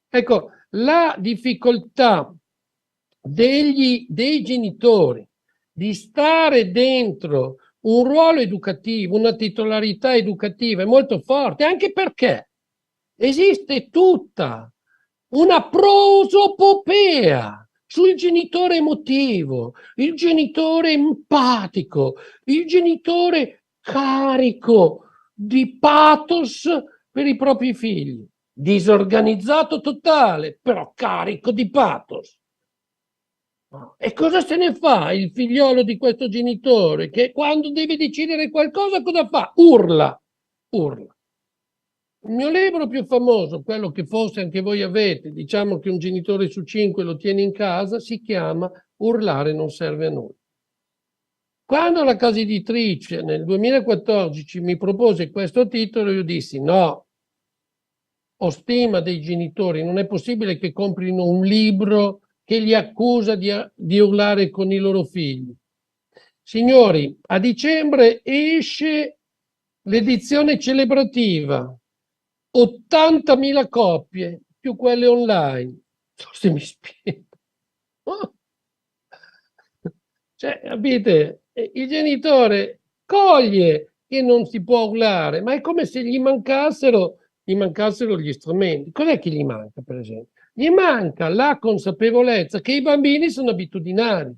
Ecco, la difficoltà dei genitori di stare dentro un ruolo educativo, una titolarità educativa è molto forte, anche perché esiste tutta una prosopopea sul genitore emotivo, il genitore empatico, il genitore carico di pathos per i propri figli, disorganizzato totale, però carico di pathos. E cosa se ne fa il figliolo di questo genitore che quando deve decidere qualcosa cosa fa? Urla. Il mio libro più famoso, quello che forse anche voi avete, diciamo che un genitore su 5 lo tiene in casa, si chiama Urlare non serve a nulla. Quando la casa editrice nel 2014 mi propose questo titolo, io dissi no, ho stima dei genitori, non è possibile che comprino un libro che li accusa di urlare con i loro figli. Signori, a dicembre esce l'edizione celebrativa, 80.000 copie, più quelle online. Forse mi spiego. Cioè, capite? Il genitore coglie che non si può urlare, ma è come se gli mancassero gli strumenti. Cos'è che gli manca, per esempio? Gli manca la consapevolezza che i bambini sono abitudinari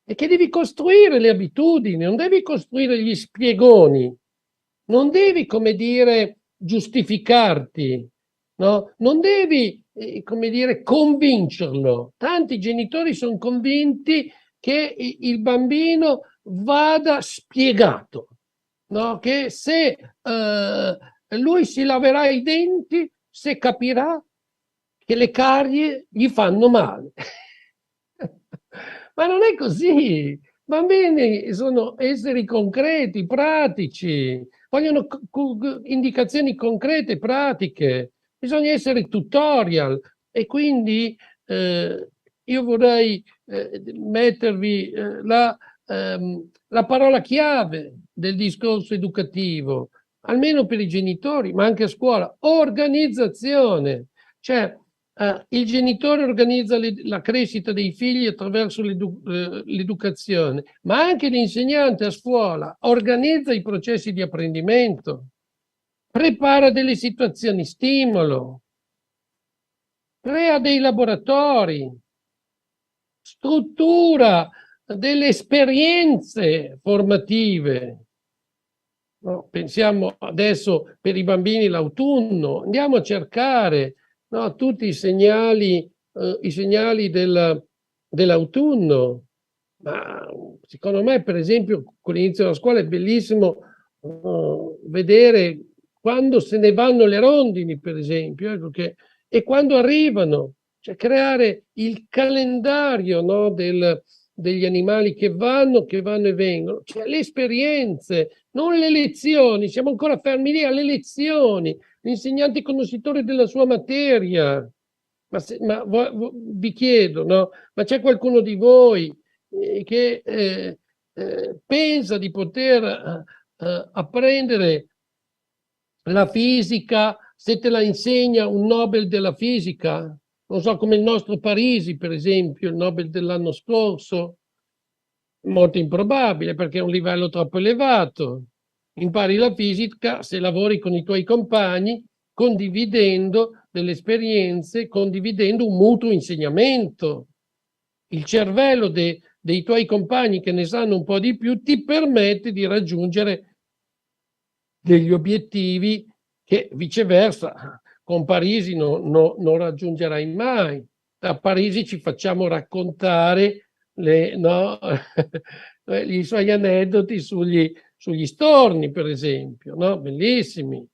e che devi costruire le abitudini, non devi costruire gli spiegoni, non devi, come dire, giustificarti, no? Non devi, come dire, convincerlo. Tanti genitori sono convinti che il bambino vada spiegato, no? Che se lui si laverà i denti, se capirà che le carie gli fanno male. Ma non è così. I bambini sono esseri concreti, pratici, vogliono indicazioni concrete, pratiche. Bisogna essere tutorial, e quindi io vorrei mettervi la parola chiave del discorso educativo, almeno per i genitori, ma anche a scuola: organizzazione. Cioè, il genitore organizza la crescita dei figli attraverso l'educazione, ma anche l'insegnante a scuola organizza i processi di apprendimento, prepara delle situazioni stimolo, crea dei laboratori, struttura delle esperienze formative. No, pensiamo adesso per i bambini l'autunno, andiamo a cercare, no, tutti i segnali dell'autunno. Ma secondo me, per esempio, con l'inizio della scuola è bellissimo vedere quando se ne vanno le rondini, per esempio, ecco, e quando arrivano, cioè creare il calendario, no, degli animali che vanno e vengono, cioè le esperienze, non le lezioni, siamo ancora fermi lì alle lezioni, l'insegnante conoscitore della sua materia. Vi chiedo, no? Ma c'è qualcuno di voi che pensa di poter apprendere la fisica se te la insegna un Nobel della fisica? Non so, come il nostro Parisi, per esempio, il Nobel dell'anno scorso. Molto improbabile, perché è un livello troppo elevato. Impari la fisica se lavori con i tuoi compagni, condividendo delle esperienze, condividendo un mutuo insegnamento. Il cervello dei tuoi compagni che ne sanno un po' di più ti permette di raggiungere degli obiettivi che viceversa con Parisi non raggiungerai mai. Da Parisi ci facciamo raccontare i suoi aneddoti sugli storni, per esempio, no? Bellissimi,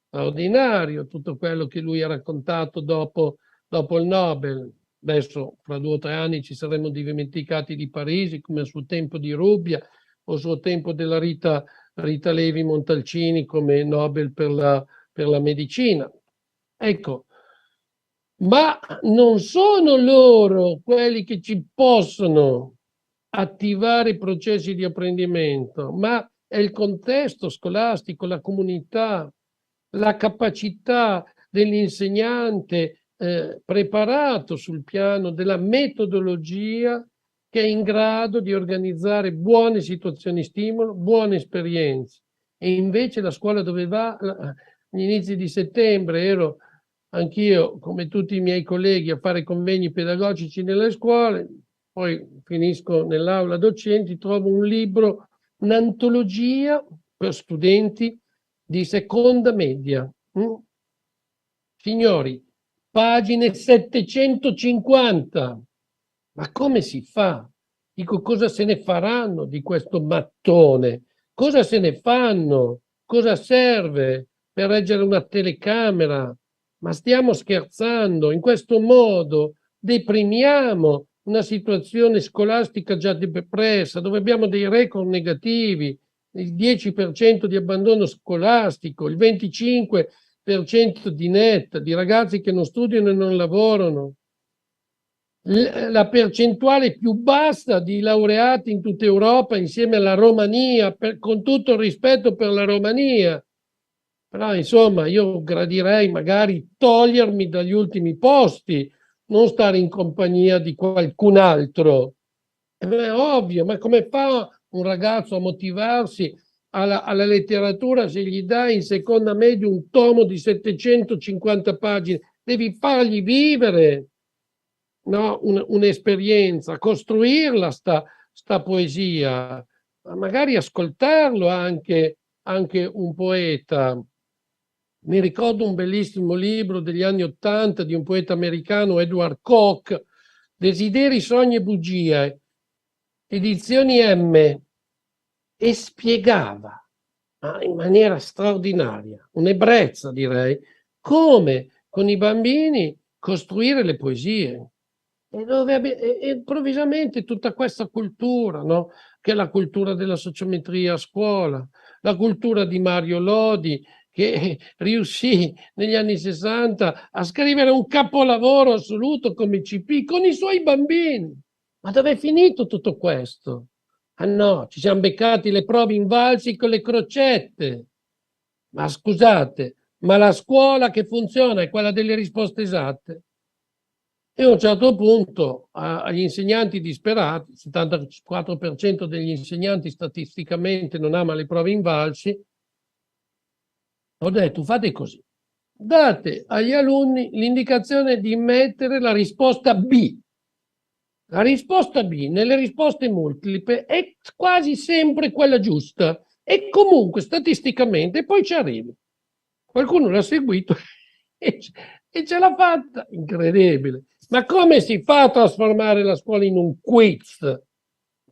straordinario tutto quello che lui ha raccontato dopo il Nobel. Adesso fra 2 o 3 anni ci saremmo dimenticati di Parisi, come a suo tempo di Rubbia o a suo tempo della Rita Levi Montalcini come Nobel per la medicina. Ecco, ma non sono loro quelli che ci possono attivare i processi di apprendimento, ma è il contesto scolastico, la comunità, la capacità dell'insegnante preparato sul piano della metodologia, che è in grado di organizzare buone situazioni stimolo, buone esperienze. E invece la scuola dove va, agli inizi di settembre ero anch'io, come tutti i miei colleghi, a fare convegni pedagogici nelle scuole, poi finisco nell'aula docenti, trovo un libro, un'antologia per studenti di seconda media. Signori, pagine 750. Ma come si fa? Dico, cosa se ne faranno di questo mattone? Cosa se ne fanno? Cosa serve per reggere una telecamera? Ma stiamo scherzando? In questo modo deprimiamo una situazione scolastica già depressa, dove abbiamo dei record negativi, il 10% di abbandono scolastico, il 25% di net, di ragazzi che non studiano e non lavorano, la percentuale più bassa di laureati in tutta Europa insieme alla Romania, con tutto il rispetto per la Romania. Però insomma io gradirei magari togliermi dagli ultimi posti, non stare in compagnia di qualcun altro. È ovvio, ma come fa un ragazzo a motivarsi alla letteratura se gli dai in seconda media un tomo di 750 pagine? Devi fargli vivere, no? Un'esperienza, costruirla sta poesia, magari ascoltarlo anche un poeta. Mi ricordo un bellissimo libro degli anni *80 di un poeta americano, Edward Koch, Desideri, sogni e bugie, edizioni M, e spiegava in maniera straordinaria, un'ebbrezza direi, come con i bambini costruire le poesie. E improvvisamente tutta questa cultura, no? Che è la cultura della sociometria a scuola, la cultura di Mario Lodi, che riuscì negli anni 60 a scrivere un capolavoro assoluto come CP con i suoi bambini. Ma dove è finito tutto questo? Ah no, ci siamo beccati le prove invalsi con le crocette. Ma scusate, ma la scuola che funziona è quella delle risposte esatte? E a un certo punto agli insegnanti disperati, il 74% degli insegnanti statisticamente non ama le prove invalsi, ho detto fate così, date agli alunni l'indicazione di mettere la risposta B. La risposta B nelle risposte multiple è quasi sempre quella giusta e comunque statisticamente poi ci arrivi. Qualcuno l'ha seguito e ce l'ha fatta, incredibile. Ma come si fa a trasformare la scuola in un quiz?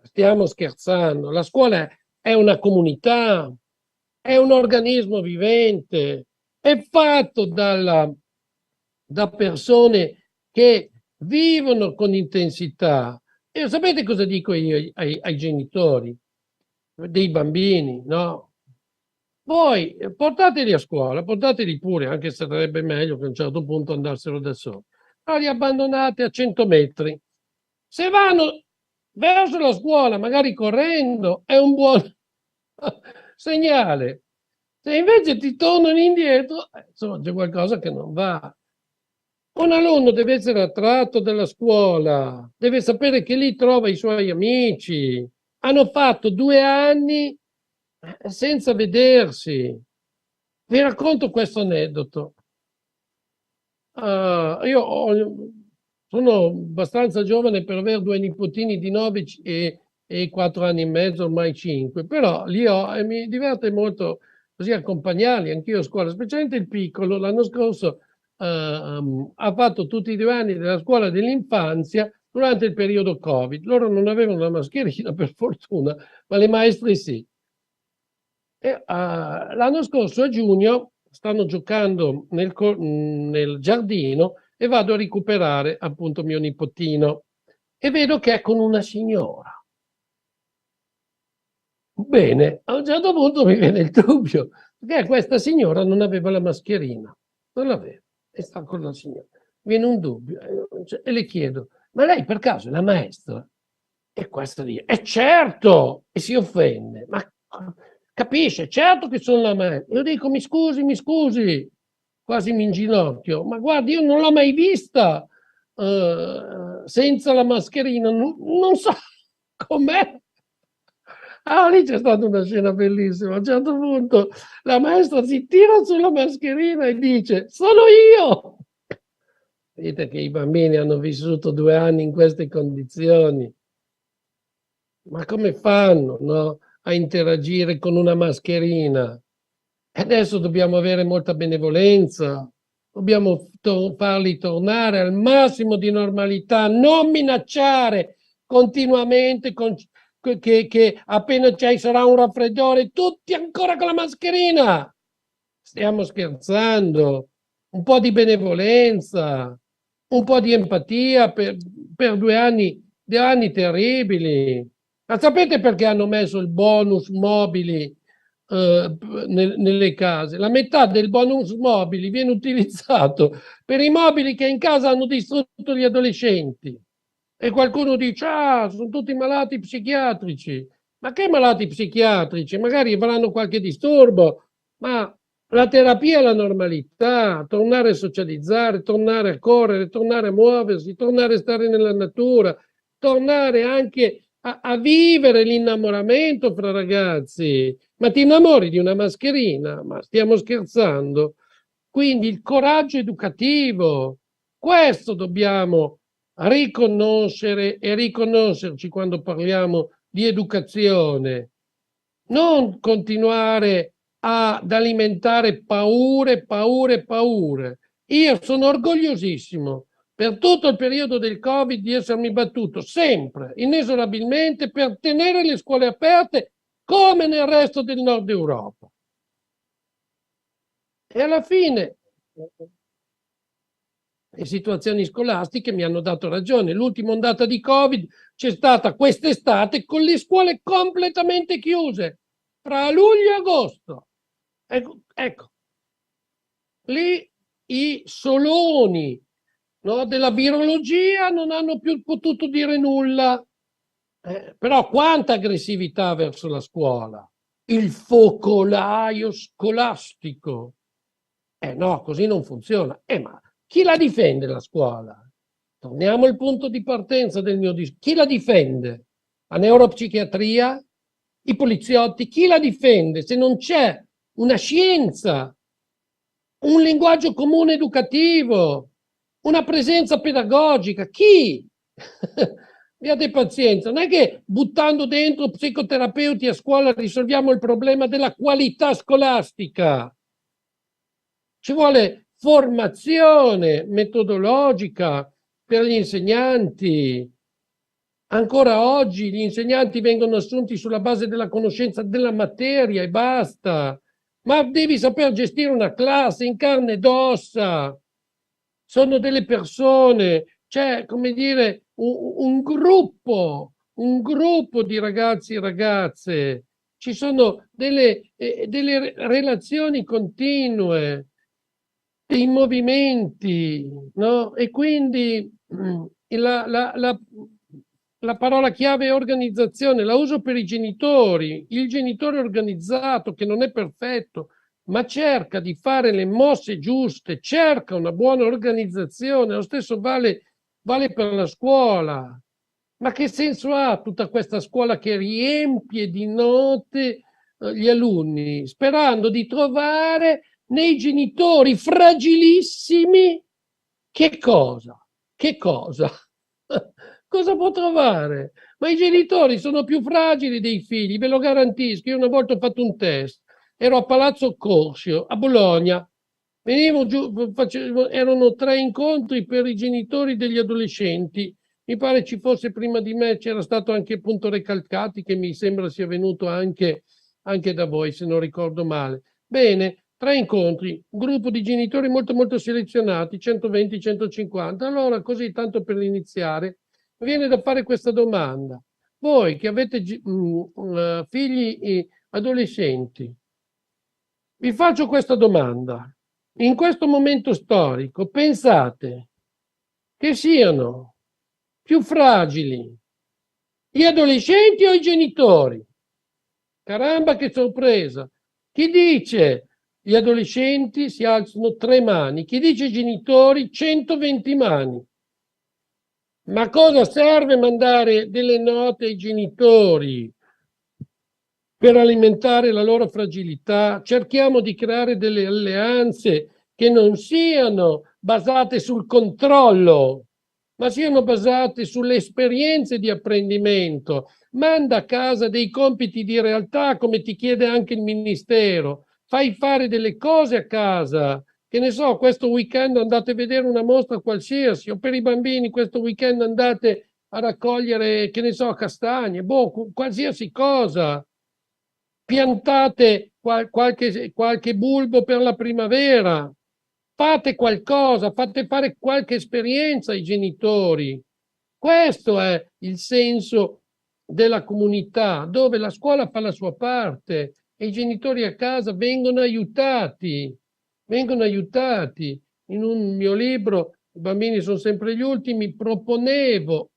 Stiamo scherzando. La scuola è una comunità, è un organismo vivente, è fatto da persone che vivono con intensità E sapete cosa dico io ai genitori dei bambini, no? Voi portateli a scuola, portateli pure, anche se sarebbe meglio che a un certo punto andassero da soli, però li abbandonate a 100 metri. Se vanno verso la scuola, magari correndo, è un buon segnale. Se invece ti tornano indietro, insomma, c'è qualcosa che non va. Un alunno deve essere attratto dalla scuola, deve sapere che lì trova i suoi amici. Hanno fatto 2 anni senza vedersi. Vi racconto questo aneddoto. Sono abbastanza giovane per avere 2 nipotini di 9 e 4 anni e mezzo, ormai 5, però li ho e mi diverte molto così accompagnarli, anch'io a scuola, specialmente il piccolo. L'anno scorso ha fatto tutti i 2 anni della scuola dell'infanzia durante il periodo Covid. Loro non avevano la mascherina, per fortuna, ma le maestre sì. L'anno scorso a giugno stanno giocando nel giardino e vado a recuperare appunto mio nipotino e vedo che è con una signora. Bene, a un certo punto mi viene il dubbio, perché questa signora non aveva la mascherina, non l'aveva, e sta con la signora. Viene un dubbio e le chiedo, ma lei per caso è la maestra? E questa dice, certo! E si offende, ma capisce, certo che sono la maestra. Io dico, mi scusi, quasi mi inginocchio, ma guardi, io non l'ho mai vista senza la mascherina, non so com'è. Lì c'è stata una scena bellissima. A un certo punto la maestra si tira sulla mascherina e dice, sono io! Vedete che i bambini hanno vissuto 2 anni in queste condizioni. Ma come fanno, no, a interagire con una mascherina? E adesso dobbiamo avere molta benevolenza, dobbiamo farli tornare al massimo di normalità, non minacciare continuamente che appena ci sarà un raffreddore, tutti ancora con la mascherina. Stiamo scherzando. Un po' di benevolenza, un po' di empatia per 2 anni terribili. Ma sapete perché hanno messo il bonus mobili nelle case? La metà del bonus mobili viene utilizzato per i mobili che in casa hanno distrutto gli adolescenti. E qualcuno dice, sono tutti malati psichiatrici. Ma che malati psichiatrici? Magari avranno qualche disturbo, ma la terapia è la normalità, tornare a socializzare, tornare a correre, tornare a muoversi, tornare a stare nella natura, tornare anche a vivere l'innamoramento fra ragazzi. Ma ti innamori di una mascherina? Ma stiamo scherzando? Quindi il coraggio educativo, questo dobbiamo riconoscere e riconoscerci quando parliamo di educazione, non continuare ad alimentare paure. Io sono orgogliosissimo per tutto il periodo del Covid di essermi battuto sempre, inesorabilmente, per tenere le scuole aperte come nel resto del nord Europa. E alla fine le situazioni scolastiche mi hanno dato ragione. L'ultima ondata di Covid c'è stata quest'estate con le scuole completamente chiuse, fra luglio e agosto. Ecco. Lì i soloni, no, della virologia non hanno più potuto dire nulla. Però quanta aggressività verso la scuola. Il focolaio scolastico. No, così non funziona. Ma chi la difende la scuola? Torniamo al punto di partenza del mio discorso. Chi la difende? La neuropsichiatria? I poliziotti? Chi la difende se non c'è una scienza, un linguaggio comune educativo, una presenza pedagogica? Chi? Abbiate pazienza, non è che buttando dentro psicoterapeuti a scuola risolviamo il problema della qualità scolastica. Ci vuole formazione metodologica per gli insegnanti. Ancora oggi gli insegnanti vengono assunti sulla base della conoscenza della materia e basta. Ma devi saper gestire una classe in carne ed ossa. Sono delle persone, cioè, come dire, un gruppo di ragazzi e ragazze, ci sono delle relazioni continue, dei movimenti, no? E quindi la parola chiave è organizzazione, la uso per i genitori. Il genitore organizzato, che non è perfetto, ma cerca di fare le mosse giuste, cerca una buona organizzazione. Lo stesso vale per la scuola. Ma che senso ha tutta questa scuola che riempie di note gli alunni, sperando di trovare nei genitori fragilissimi che cosa? Che cosa? Cosa può trovare? Ma i genitori sono più fragili dei figli, ve lo garantisco. Io una volta ho fatto un test, ero a Palazzo Corcio, a Bologna, venivo giù, erano 3 incontri per i genitori degli adolescenti. Mi pare ci fosse prima di me, c'era stato anche appunto Recalcati, che mi sembra sia venuto anche da voi, se non ricordo male. Bene, 3 incontri, un gruppo di genitori molto molto selezionati, 120-150. Allora, così, tanto per iniziare, mi viene da fare questa domanda. Voi che avete figli adolescenti, vi faccio questa domanda. In questo momento storico, pensate che siano più fragili gli adolescenti o i genitori? Caramba, che sorpresa! Chi dice gli adolescenti si alzano 3 mani, chi dice genitori 120 mani. Ma cosa serve mandare delle note ai genitori per alimentare la loro fragilità? Cerchiamo di creare delle alleanze che non siano basate sul controllo, ma siano basate sulle esperienze di apprendimento. Manda a casa dei compiti di realtà, come ti chiede anche il Ministero. Fai fare delle cose a casa. Che ne so, questo weekend andate a vedere una mostra qualsiasi, o per i bambini questo weekend andate a raccogliere, che ne so, castagne, qualsiasi cosa. Piantate qualche bulbo per la primavera. Fate qualcosa, fate fare qualche esperienza ai genitori. Questo è il senso della comunità, dove la scuola fa la sua parte e i genitori a casa vengono aiutati. Vengono aiutati. In un mio libro, I bambini sono sempre gli ultimi, proponevo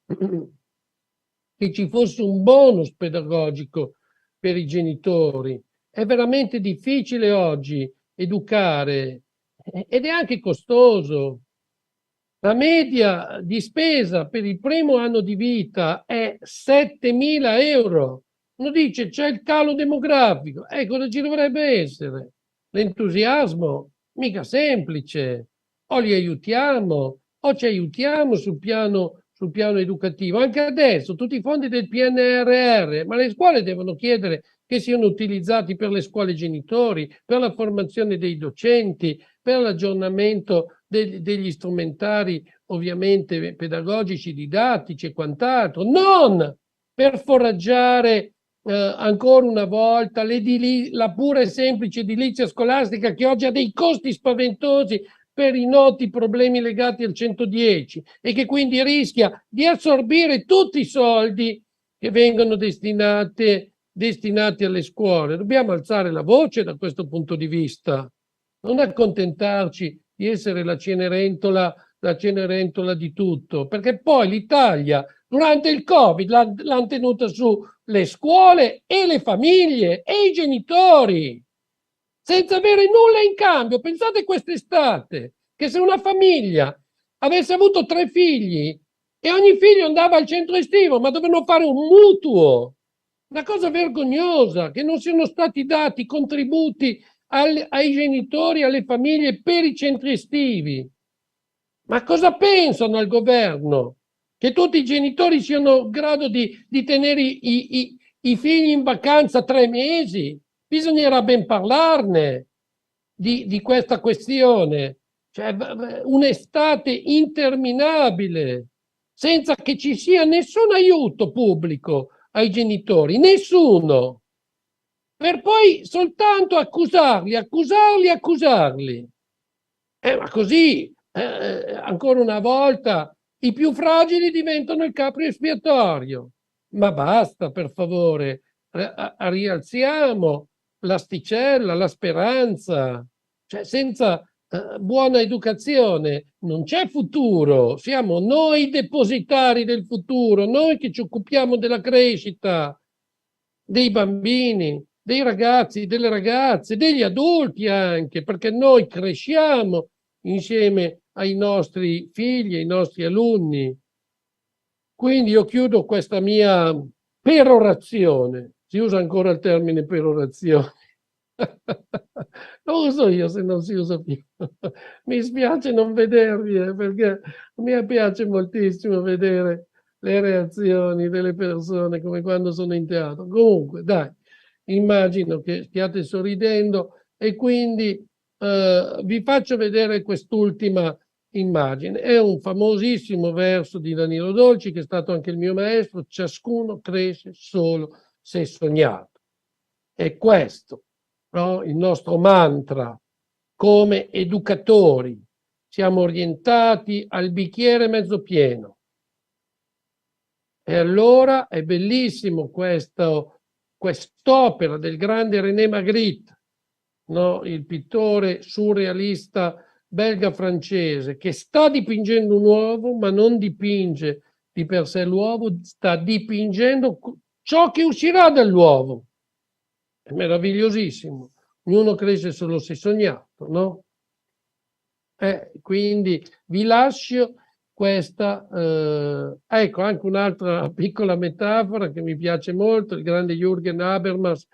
che ci fosse un bonus pedagogico per i genitori. È veramente difficile oggi educare ed è anche costoso. La media di spesa per il primo anno di vita è 7.000 euro. Uno dice c'è il calo demografico, cosa ci dovrebbe essere? L'entusiasmo, mica semplice. O li aiutiamo, o ci aiutiamo sul piano educativo. Anche adesso tutti i fondi del PNRR, ma le scuole devono chiedere che siano utilizzati per le scuole genitori, per la formazione dei docenti, per l'aggiornamento degli strumentari ovviamente pedagogici, didattici e quant'altro, non per foraggiare ancora una volta la pura e semplice edilizia scolastica, che oggi ha dei costi spaventosi per i noti problemi legati al 110 e che quindi rischia di assorbire tutti i soldi che vengono destinati alle scuole. Dobbiamo alzare la voce da questo punto di vista, non accontentarci di essere la Cenerentola di tutto, perché poi l'Italia durante il Covid l'hanno tenuta su le scuole e le famiglie e i genitori, senza avere nulla in cambio. Pensate quest'estate che se una famiglia avesse avuto 3 figli e ogni figlio andava al centro estivo, ma dovevano fare un mutuo, una cosa vergognosa, che non siano stati dati contributi ai genitori, alle famiglie per i centri estivi. Ma cosa pensano al governo? Che tutti i genitori siano in grado di tenere i figli in vacanza 3 mesi? Bisognerà ben parlarne di questa questione. Cioè, un'estate interminabile, senza che ci sia nessun aiuto pubblico ai genitori, nessuno, per poi soltanto accusarli. Ma così, ancora una volta, i più fragili diventano il capro espiatorio. Ma basta, per favore, rialziamo l'asticella, la speranza. Cioè, senza buona educazione non c'è futuro, siamo noi depositari del futuro, noi che ci occupiamo della crescita dei bambini, dei ragazzi, delle ragazze, degli adulti anche, perché noi cresciamo insieme ai nostri figli, ai nostri alunni. Quindi io chiudo questa mia perorazione, si usa ancora il termine perorazione, lo uso io se non si usa più, mi spiace non vedervi perché mi piace moltissimo vedere le reazioni delle persone come quando sono in teatro. Comunque dai, immagino che stiate sorridendo e quindi vi faccio vedere quest'ultima immagine. È un famosissimo verso di Danilo Dolci, che è stato anche il mio maestro: ciascuno cresce solo se sognato. E questo, no, il nostro mantra come educatori. Siamo orientati al bicchiere mezzo pieno. E allora è bellissimo quest'opera del grande René Magritte, no? Il pittore surrealista belga-francese, che sta dipingendo un uovo, ma non dipinge di per sé l'uovo, sta dipingendo ciò che uscirà dall'uovo. È meravigliosissimo. Ognuno cresce solo se sognato, no? Quindi vi lascio questa, ecco, anche un'altra piccola metafora che mi piace molto, il grande Jürgen Habermas,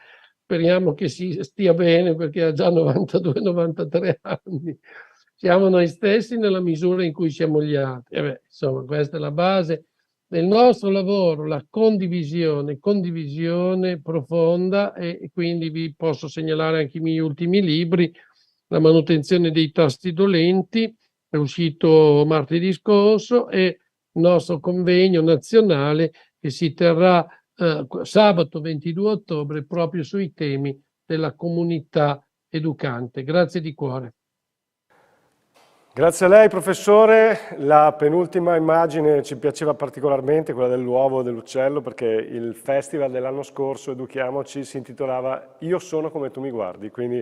speriamo che si stia bene perché ha già 92-93 anni. Siamo noi stessi nella misura in cui siamo gli altri. Insomma, questa è la base del nostro lavoro, la condivisione profonda, e quindi vi posso segnalare anche i miei ultimi libri. La manutenzione dei tasti dolenti è uscito martedì scorso, e il nostro convegno nazionale che si terrà sabato 22 ottobre proprio sui temi della comunità educante. Grazie di cuore. Grazie a lei, professore. La penultima immagine ci piaceva particolarmente, quella dell'uovo e dell'uccello, perché il festival dell'anno scorso, Educhiamoci, si intitolava Io sono come tu mi guardi, quindi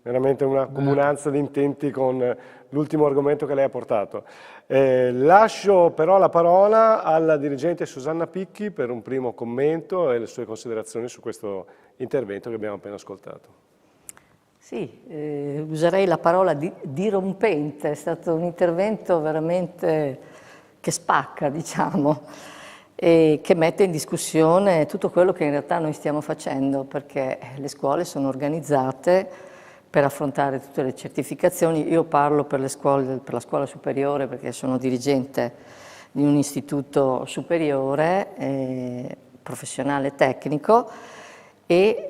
veramente una comunanza di intenti con l'ultimo argomento che lei ha portato. Lascio però la parola alla dirigente Susanna Picchi per un primo commento e le sue considerazioni su questo intervento che abbiamo appena ascoltato. Sì, userei la parola dirompente, è stato un intervento veramente che spacca, diciamo, e che mette in discussione tutto quello che in realtà noi stiamo facendo, perché le scuole sono organizzate per affrontare tutte le certificazioni. Io parlo per la scuola superiore perché sono dirigente di un istituto superiore, professionale tecnico, e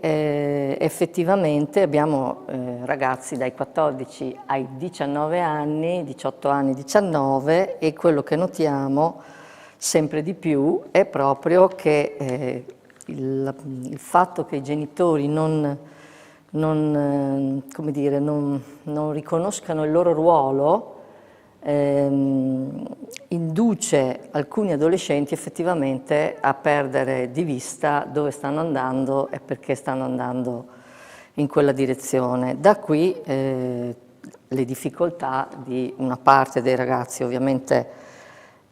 effettivamente abbiamo ragazzi dai 14 ai 19 anni, 18 anni, 19, e quello che notiamo sempre di più è proprio che il fatto che i genitori non riconoscano il loro ruolo induce alcuni adolescenti effettivamente a perdere di vista dove stanno andando e perché stanno andando in quella direzione. Da qui le difficoltà di una parte dei ragazzi. Ovviamente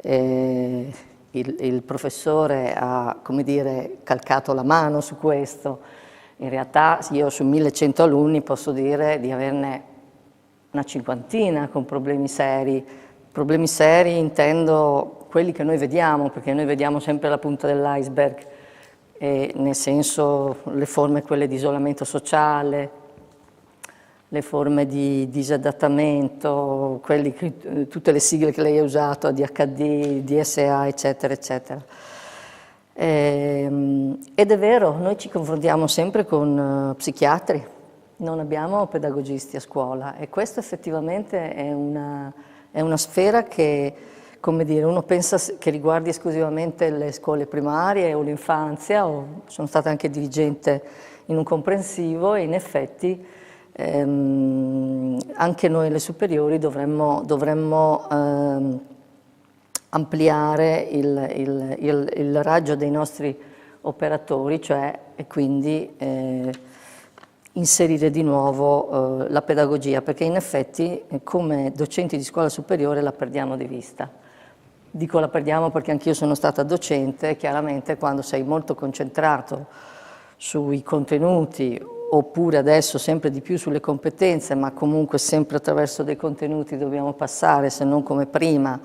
il professore ha, come dire, calcato la mano su questo. In realtà io su 1100 alunni posso dire di averne una cinquantina con problemi seri. Problemi seri intendo quelli che noi vediamo, perché noi vediamo sempre la punta dell'iceberg, nel senso le forme quelle di isolamento sociale, le forme di disadattamento, tutte le sigle che lei ha usato, ADHD, DSA, eccetera, eccetera. Ed è vero, noi ci confrontiamo sempre con psichiatri, non abbiamo pedagogisti a scuola, e questo effettivamente è una sfera che, come dire, uno pensa che riguardi esclusivamente le scuole primarie o l'infanzia. Sono stata anche dirigente in un comprensivo e in effetti anche noi le superiori dovremmo ampliare il raggio dei nostri operatori, cioè, e quindi inserire di nuovo la pedagogia, perché in effetti come docenti di scuola superiore la perdiamo di vista. Dico la perdiamo perché anch'io sono stata docente, chiaramente quando sei molto concentrato sui contenuti, oppure adesso sempre di più sulle competenze, ma comunque sempre attraverso dei contenuti dobbiamo passare, se non come prima,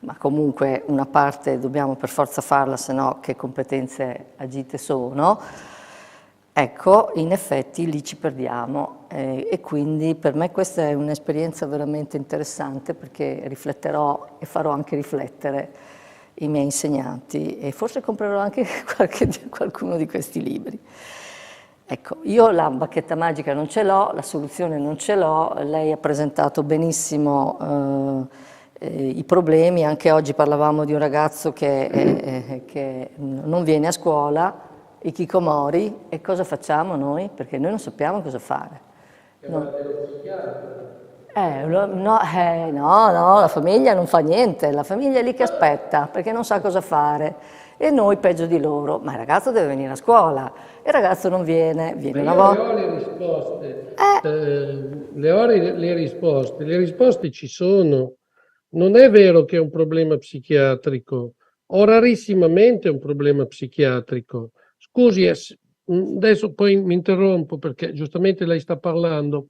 ma comunque una parte dobbiamo per forza farla, se no che competenze agite sono. Ecco, in effetti lì ci perdiamo e quindi per me questa è un'esperienza veramente interessante perché rifletterò e farò anche riflettere i miei insegnanti e forse comprerò anche qualcuno di questi libri. Ecco, io la bacchetta magica non ce l'ho, la soluzione non ce l'ho, lei ha presentato benissimo i problemi, anche oggi parlavamo di un ragazzo che non viene a scuola, i hikikomori, e cosa facciamo noi? Perché noi non sappiamo cosa fare. No, la famiglia non fa niente, la famiglia è lì che aspetta perché non sa cosa fare e noi peggio di loro, ma il ragazzo deve venire a scuola, il ragazzo non viene una volta. Le ho le risposte, le risposte ci sono. Non è vero che è un problema psichiatrico, o rarissimamente è un problema psichiatrico. Scusi, adesso poi mi interrompo perché giustamente lei sta parlando,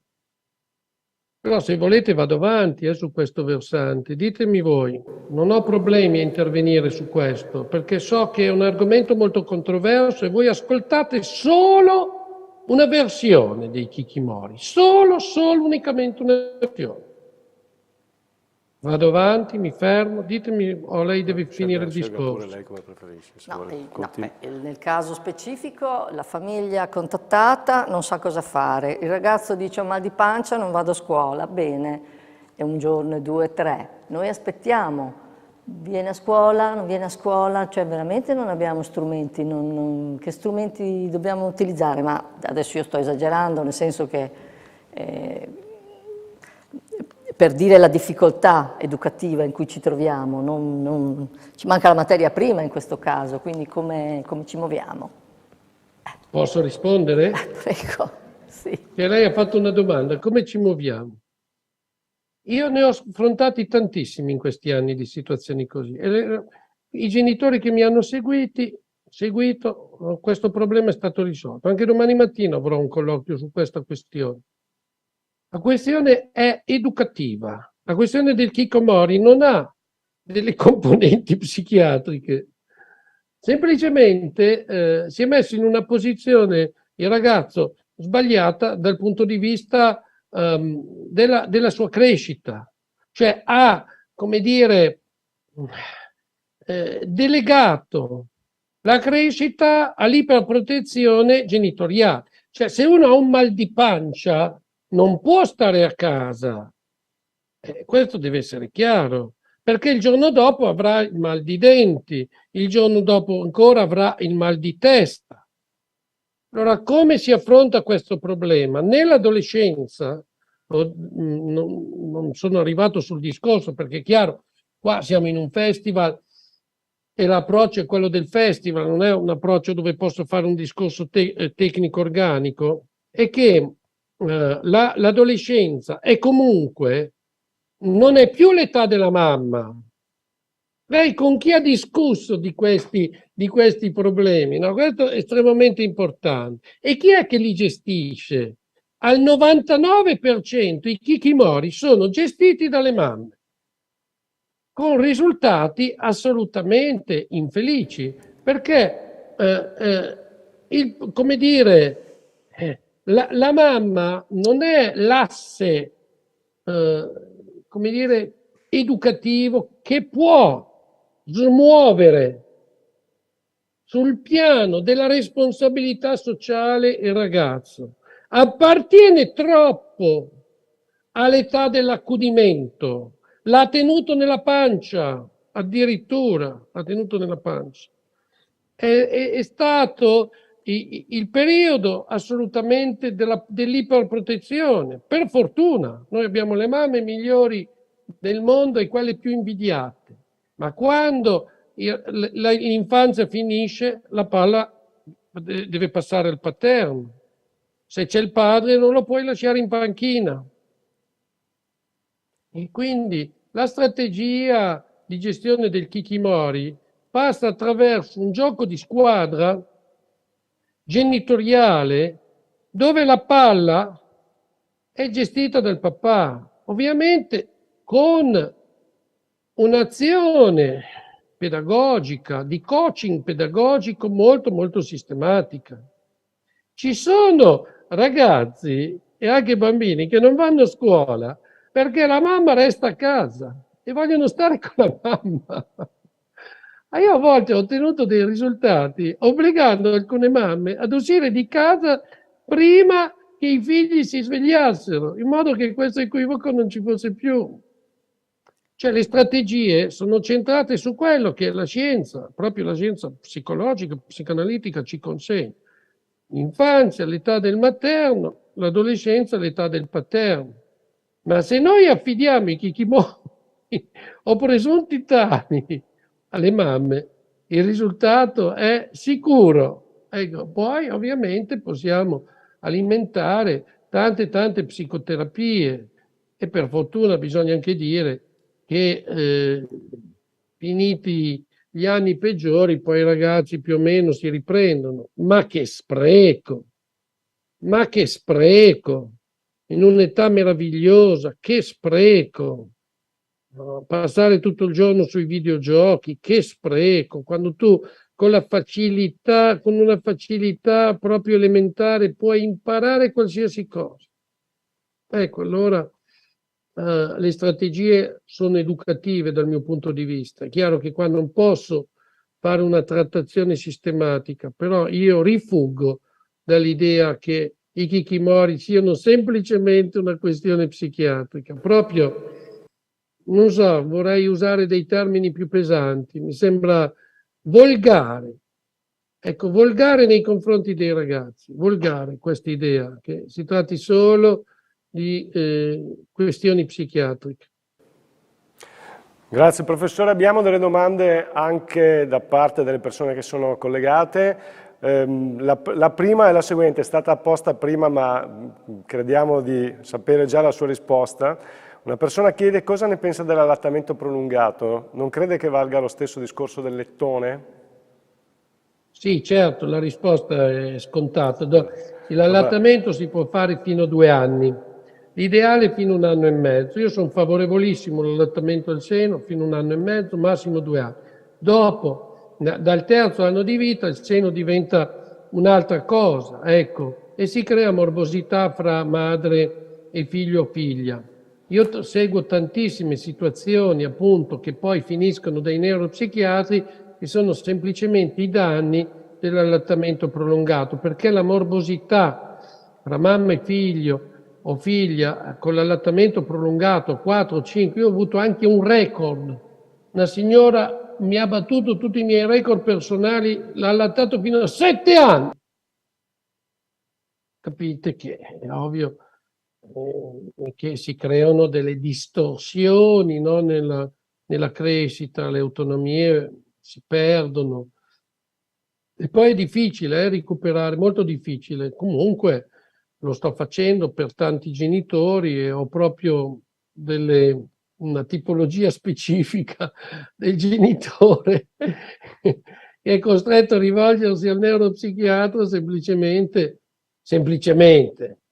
però se volete vado avanti su questo versante, ditemi voi, non ho problemi a intervenire su questo perché so che è un argomento molto controverso e voi ascoltate solo una versione dei hikikomori, solo unicamente una versione. Vado avanti, mi fermo, ditemi o lei deve finire il discorso. Pure lei come preferisce. Nel caso specifico la famiglia contattata non sa cosa fare, il ragazzo dice ho mal di pancia, non vado a scuola, bene, è un giorno, 2, 3, noi aspettiamo, viene a scuola, non viene a scuola, cioè veramente non abbiamo strumenti, che strumenti dobbiamo utilizzare? Ma adesso io sto esagerando, nel senso che per dire la difficoltà educativa in cui ci troviamo, ci manca la materia prima in questo caso, quindi come ci muoviamo? Posso rispondere? Prego, sì. Che lei ha fatto una domanda, come ci muoviamo? Io ne ho affrontati tantissimi in questi anni di situazioni così. I genitori che mi hanno seguito, questo problema è stato risolto. Anche domani mattina avrò un colloquio su questa questione. La questione è educativa. La questione del hikikomori non ha delle componenti psichiatriche. Semplicemente si è messo in una posizione il ragazzo sbagliata dal punto di vista della sua crescita. Cioè ha, come dire, delegato la crescita all'iperprotezione genitoriale. Cioè se uno ha un mal di pancia non può stare a casa, questo deve essere chiaro, perché il giorno dopo avrà il mal di denti, il giorno dopo ancora avrà il mal di testa. Allora, come si affronta questo problema? Nell'adolescenza, non sono arrivato sul discorso perché è chiaro, qua siamo in un festival e l'approccio è quello del festival, non è un approccio dove posso fare un discorso tecnico organico, è che l'adolescenza è comunque, non è più l'età della mamma. Lei con chi ha discusso di questi problemi? No? Questo è estremamente importante. E chi è che li gestisce? Al 99% i hikikomori sono gestiti dalle mamme, con risultati assolutamente infelici, perché come dire, la mamma non è l'asse come dire, educativo che può smuovere sul piano della responsabilità sociale il ragazzo. Appartiene troppo all'età dell'accudimento, l'ha tenuto nella pancia, addirittura l'ha tenuto nella pancia. È stato il periodo assolutamente dell'iperprotezione. Per fortuna noi abbiamo le mamme migliori del mondo e quelle più invidiate, Ma quando l'infanzia finisce, la palla deve passare al paterno. Se c'è il padre non lo puoi lasciare in panchina. E quindi la strategia di gestione del Kikimori passa attraverso un gioco di squadra genitoriale dove la palla è gestita dal papà, ovviamente con un'azione pedagogica, di coaching pedagogico molto molto sistematica. Ci sono ragazzi e anche bambini che non vanno a scuola perché la mamma resta a casa e vogliono stare con la mamma. Io a volte ho ottenuto dei risultati obbligando alcune mamme ad uscire di casa prima che i figli si svegliassero, in modo che questo equivoco non ci fosse più. Cioè le strategie sono centrate su quello che la scienza, proprio la scienza psicologica, psicanalitica ci consegna. L'infanzia, l'età del materno, l'adolescenza, l'età del paterno. Ma se noi affidiamo i kikimori o presunti tali alle mamme, il risultato è sicuro. Ecco, poi ovviamente possiamo alimentare tante psicoterapie e per fortuna bisogna anche dire che finiti gli anni peggiori poi i ragazzi più o meno si riprendono. Ma che spreco! Ma che spreco! In un'età meravigliosa, che spreco! Passare tutto il giorno sui videogiochi, che spreco! Quando tu con una facilità proprio elementare puoi imparare qualsiasi cosa. Ecco, allora le strategie sono educative dal mio punto di vista. È chiaro che qua non posso fare una trattazione sistematica, però io rifuggo dall'idea che i kikimori siano semplicemente una questione psichiatrica. Proprio, non so, vorrei usare dei termini più pesanti, mi sembra volgare. Ecco, volgare nei confronti dei ragazzi, volgare questa idea che si tratti solo di questioni psichiatriche. Grazie professore, abbiamo delle domande anche da parte delle persone che sono collegate. La prima è la seguente, è stata posta prima ma crediamo di sapere già la sua risposta. Una persona chiede cosa ne pensa dell'allattamento prolungato, non crede che valga lo stesso discorso del lettone? Sì, certo, la risposta è scontata. L'allattamento si può fare fino a 2 anni, l'ideale fino a 1 anno e mezzo. Io sono favorevolissimo all'allattamento al seno fino a 1 anno e mezzo, massimo 2 anni. Dopo, dal 3° anno di vita, il seno diventa un'altra cosa, ecco, e si crea morbosità fra madre e figlio o figlia. Io seguo tantissime situazioni, appunto, che poi finiscono dai neuropsichiatri, che sono semplicemente i danni dell'allattamento prolungato, perché la morbosità tra mamma e figlio o figlia con l'allattamento prolungato 4 o 5, io ho avuto anche un record, una signora mi ha battuto tutti i miei record personali, l'ha allattato fino a 7 anni. Capite che è ovvio che si creano delle distorsioni, no? nella crescita, le autonomie si perdono. E poi è difficile recuperare, molto difficile. Comunque lo sto facendo per tanti genitori e ho proprio una tipologia specifica del genitore che è costretto a rivolgersi al neuropsichiatra semplicemente,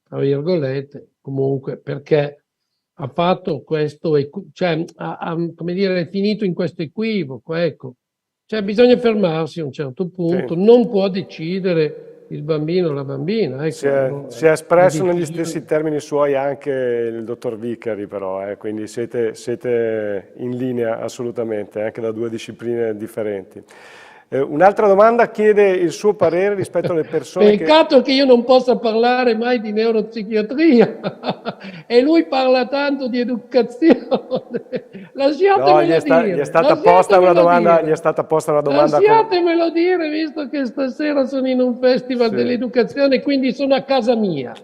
tra virgolette, comunque, perché ha fatto questo, cioè come dire, è finito in questo equivoco, ecco. Cioè bisogna fermarsi a un certo punto, sì. Non può decidere il bambino o la bambina. Ecco, si è espresso negli stessi termini suoi anche il dottor Vicari, però, quindi siete in linea assolutamente, anche da 2 discipline differenti. Un'altra domanda chiede il suo parere rispetto alle persone Peccato che io non possa parlare mai di neuropsichiatria e lui parla tanto di educazione. Lasciatemelo dire. Gli è stata posta una domanda. Lasciatemelo dire, visto che stasera sono in un festival dell'educazione, quindi sono a casa mia.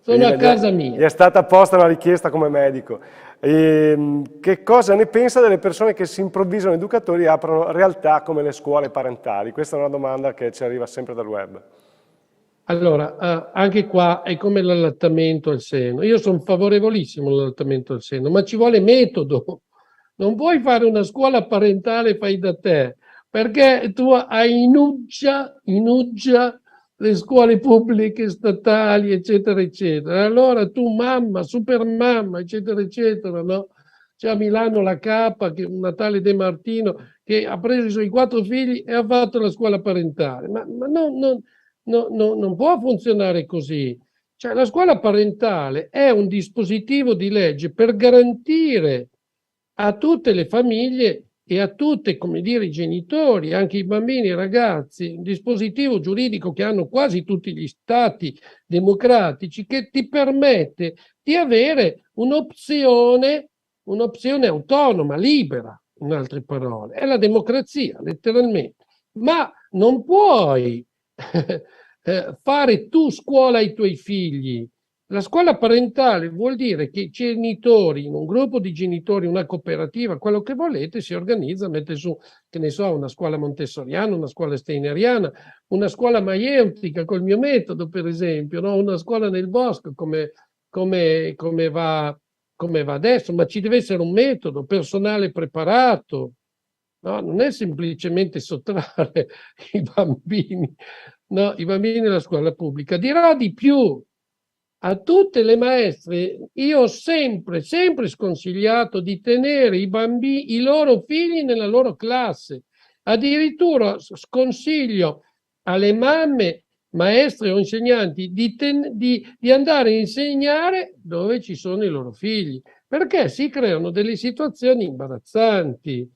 Sono a casa mia. Gli è stata posta una richiesta come medico. Che cosa ne pensa delle persone che si improvvisano educatori e aprono realtà come le scuole parentali? Questa è una domanda che ci arriva sempre dal web. Allora, anche qua è come l'allattamento al seno. Io sono favorevolissimo all'allattamento al seno, ma ci vuole metodo. Non puoi fare una scuola parentale fai da te, perché tu hai in uggia le scuole pubbliche, statali, eccetera, eccetera. Allora tu, mamma, super mamma, eccetera, eccetera, no? C'è a Milano la Capa, che una tale De Martino, che ha preso i suoi 4 figli e ha fatto la scuola parentale. Ma non può funzionare così. Cioè, la scuola parentale è un dispositivo di legge per garantire a tutte le famiglie e a tutti, come dire, i genitori, anche i bambini e i ragazzi, un dispositivo giuridico che hanno quasi tutti gli stati democratici che ti permette di avere un'opzione autonoma, libera, in altre parole. È la democrazia, letteralmente. Ma non puoi fare tu scuola ai tuoi figli. La scuola parentale vuol dire che i genitori, in un gruppo di genitori, una cooperativa, quello che volete, si organizza, mette su, che ne so, una scuola montessoriana, una scuola steineriana, una scuola maieutica col mio metodo, per esempio, no? Una scuola nel bosco come va adesso, ma ci deve essere un metodo, personale preparato, no? Non è semplicemente sottrarre i bambini, no? I bambini alla scuola pubblica. Dirò di più. A tutte le maestre io ho sempre sconsigliato di tenere i loro figli nella loro classe. Addirittura sconsiglio alle mamme, maestre o insegnanti di andare a insegnare dove ci sono i loro figli, perché si creano delle situazioni imbarazzanti.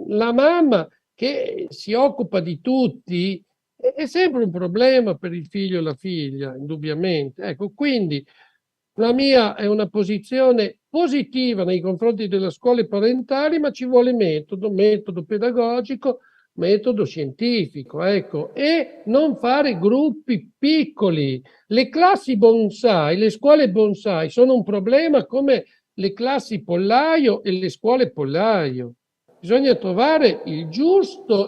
La mamma che si occupa di tutti è sempre un problema per il figlio e la figlia, indubbiamente. Ecco, quindi la mia è una posizione positiva nei confronti delle scuole parentali, ma ci vuole metodo pedagogico, metodo scientifico, ecco, e non fare gruppi piccoli. Le classi bonsai, le scuole bonsai sono un problema come le classi pollaio e le scuole pollaio. Bisogna trovare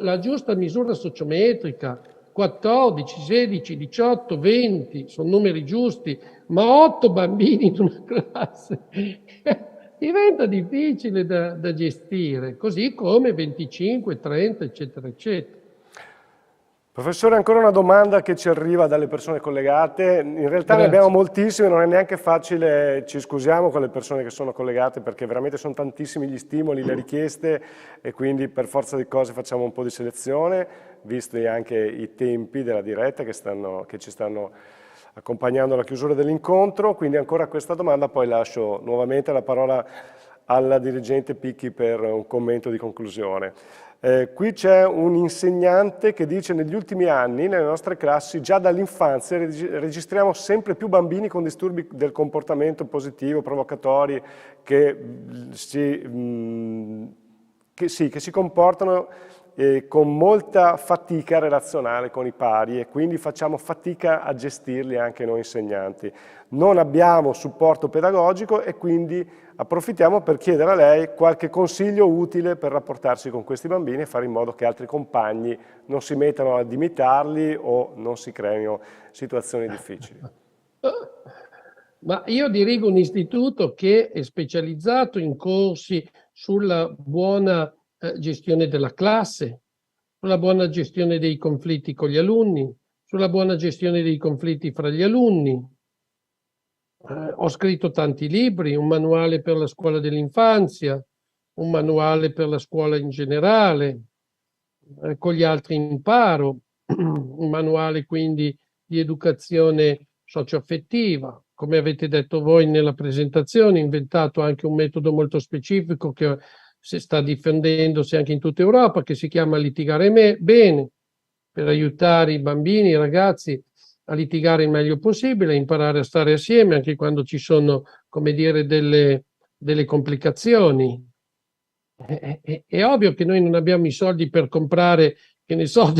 la giusta misura sociometrica. 14, 16, 18, 20, sono numeri giusti, ma 8 bambini in una classe diventa difficile da gestire, così come 25, 30, eccetera, eccetera. Professore, ancora una domanda che ci arriva dalle persone collegate. In realtà ne abbiamo moltissime, non è neanche facile, ci scusiamo con le persone che sono collegate perché veramente sono tantissimi gli stimoli, le richieste e quindi per forza di cose facciamo un po' di selezione, visti anche i tempi della diretta che ci stanno accompagnando alla chiusura dell'incontro. Quindi ancora questa domanda, poi lascio nuovamente la parola alla dirigente Picchi per un commento di conclusione. Qui c'è un insegnante che dice: negli ultimi anni nelle nostre classi già dall'infanzia registriamo sempre più bambini con disturbi del comportamento positivo, provocatori, che si comportano con molta fatica relazionale con i pari e quindi facciamo fatica a gestirli anche noi insegnanti. Non abbiamo supporto pedagogico e quindi approfittiamo per chiedere a lei qualche consiglio utile per rapportarsi con questi bambini e fare in modo che altri compagni non si mettano ad imitarli o non si creino situazioni difficili. Ma io dirigo un istituto che è specializzato in corsi sulla buona gestione della classe, sulla buona gestione dei conflitti con gli alunni, sulla buona gestione dei conflitti fra gli alunni. Ho scritto tanti libri, un manuale per la scuola dell'infanzia, un manuale per la scuola in generale, con gli altri imparo, un manuale quindi di educazione socioaffettiva. Come avete detto voi nella presentazione, ho inventato anche un metodo molto specifico che si sta diffondendosi anche in tutta Europa, che si chiama litigare bene, per aiutare i bambini, i ragazzi a litigare il meglio possibile, a imparare a stare assieme anche quando ci sono, come dire, delle complicazioni. È ovvio che noi non abbiamo i soldi per comprare, che ne so,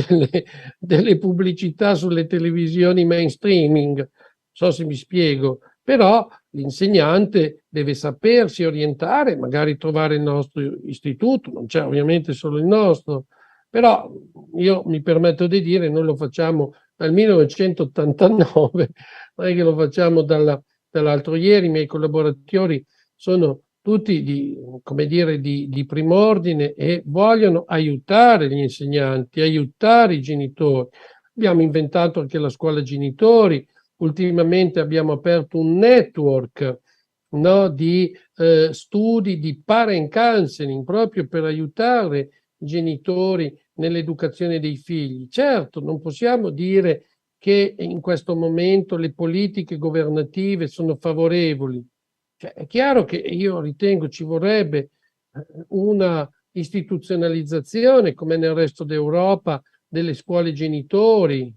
delle pubblicità sulle televisioni mainstreaming, non so se mi spiego, però l'insegnante deve sapersi orientare, magari trovare il nostro istituto, non c'è ovviamente solo il nostro, però io mi permetto di dire, noi lo facciamo dal 1989, non è che lo facciamo dall'altro ieri, i miei collaboratori sono tutti come dire, di prim'ordine e vogliono aiutare gli insegnanti, aiutare i genitori. Abbiamo inventato anche la scuola genitori, ultimamente abbiamo aperto un network, no, di studi di parent counseling proprio per aiutare i genitori nell'educazione dei figli. Certo, non possiamo dire che in questo momento le politiche governative sono favorevoli. Cioè, è chiaro che io ritengo ci vorrebbe una istituzionalizzazione, come nel resto d'Europa, delle scuole genitori,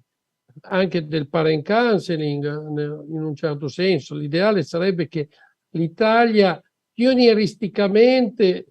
anche del parent counseling in un certo senso. L'ideale sarebbe che l'Italia pionieristicamente,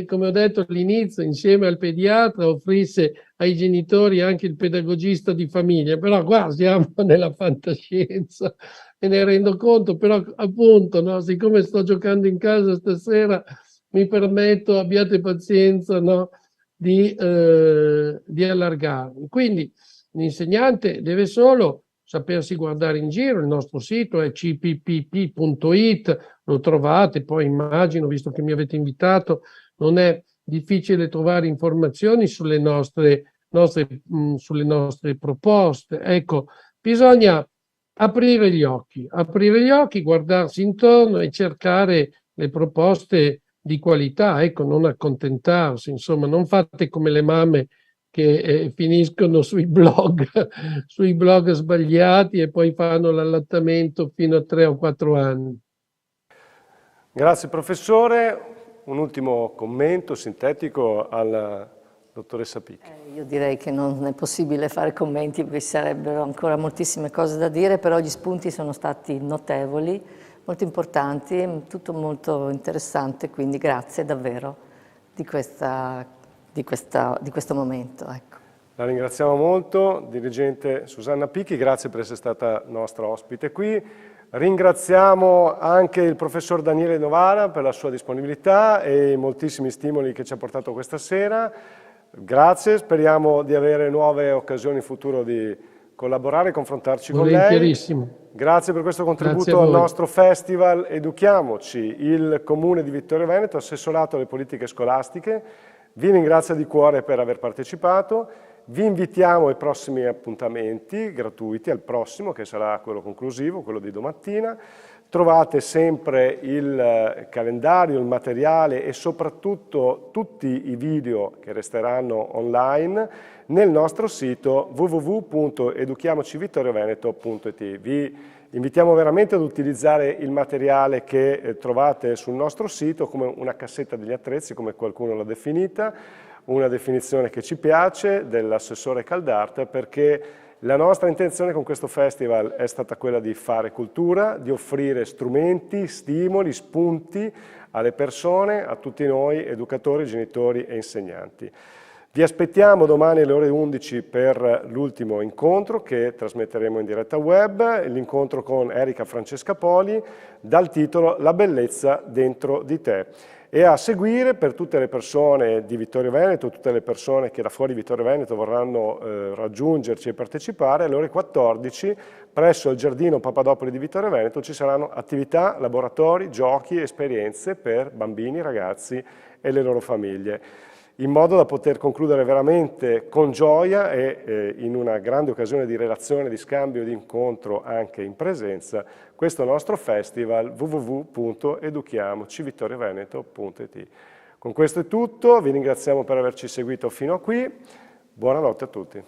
come ho detto all'inizio, insieme al pediatra offrisse ai genitori anche il pedagogista di famiglia, però qua siamo nella fantascienza. Me ne rendo conto, però appunto, no, siccome sto giocando in casa stasera, mi permetto, abbiate pazienza, no, di allargarmi. Quindi l'insegnante deve solo sapersi guardare in giro, il nostro sito è cppp.it, lo trovate, poi immagino, visto che mi avete invitato, non è difficile trovare informazioni sulle nostre proposte. Ecco, bisogna aprire gli occhi, guardarsi intorno e cercare le proposte di qualità, ecco, non accontentarsi, insomma, non fate come le mamme che finiscono sui blog sbagliati e poi fanno l'allattamento fino a 3 o 4 anni. Grazie professore, un ultimo commento sintetico alla dottoressa Picchi. Io direi che non è possibile fare commenti perché ci sarebbero ancora moltissime cose da dire, però gli spunti sono stati notevoli, molto importanti, tutto molto interessante, quindi grazie davvero di questo momento. Ecco. La ringraziamo molto, dirigente Susanna Picchi, grazie per essere stata nostra ospite qui. Ringraziamo anche il professor Daniele Novara per la sua disponibilità e i moltissimi stimoli che ci ha portato questa sera. Grazie, speriamo di avere nuove occasioni in futuro di collaborare e confrontarci con lei. Grazie per questo contributo al nostro festival Educhiamoci, il Comune di Vittorio Veneto, assessorato alle politiche scolastiche. Vi ringrazio di cuore per aver partecipato. Vi invitiamo ai prossimi appuntamenti gratuiti, al prossimo che sarà quello conclusivo, quello di domattina. Trovate sempre il calendario, il materiale e soprattutto tutti i video che resteranno online nel nostro sito www.educhiamocivittorioveneto.it. Vi invitiamo veramente ad utilizzare il materiale che trovate sul nostro sito come una cassetta degli attrezzi, come qualcuno l'ha definita, una definizione che ci piace dell'assessore Caldart, perché la nostra intenzione con questo festival è stata quella di fare cultura, di offrire strumenti, stimoli, spunti alle persone, a tutti noi, educatori, genitori e insegnanti. Vi aspettiamo domani alle ore 11 per l'ultimo incontro che trasmetteremo in diretta web, l'incontro con Erika Francesca Poli dal titolo La bellezza dentro di te. E a seguire per tutte le persone di Vittorio Veneto, tutte le persone che da fuori Vittorio Veneto vorranno raggiungerci e partecipare, alle ore 14 presso il Giardino Papadopoli di Vittorio Veneto ci saranno attività, laboratori, giochi, esperienze per bambini, ragazzi e le loro famiglie, in modo da poter concludere veramente con gioia e in una grande occasione di relazione, di scambio e di incontro anche in presenza questo nostro festival www.educhiamocivittorioveneto.it. Con questo è tutto, vi ringraziamo per averci seguito fino a qui, buonanotte a tutti.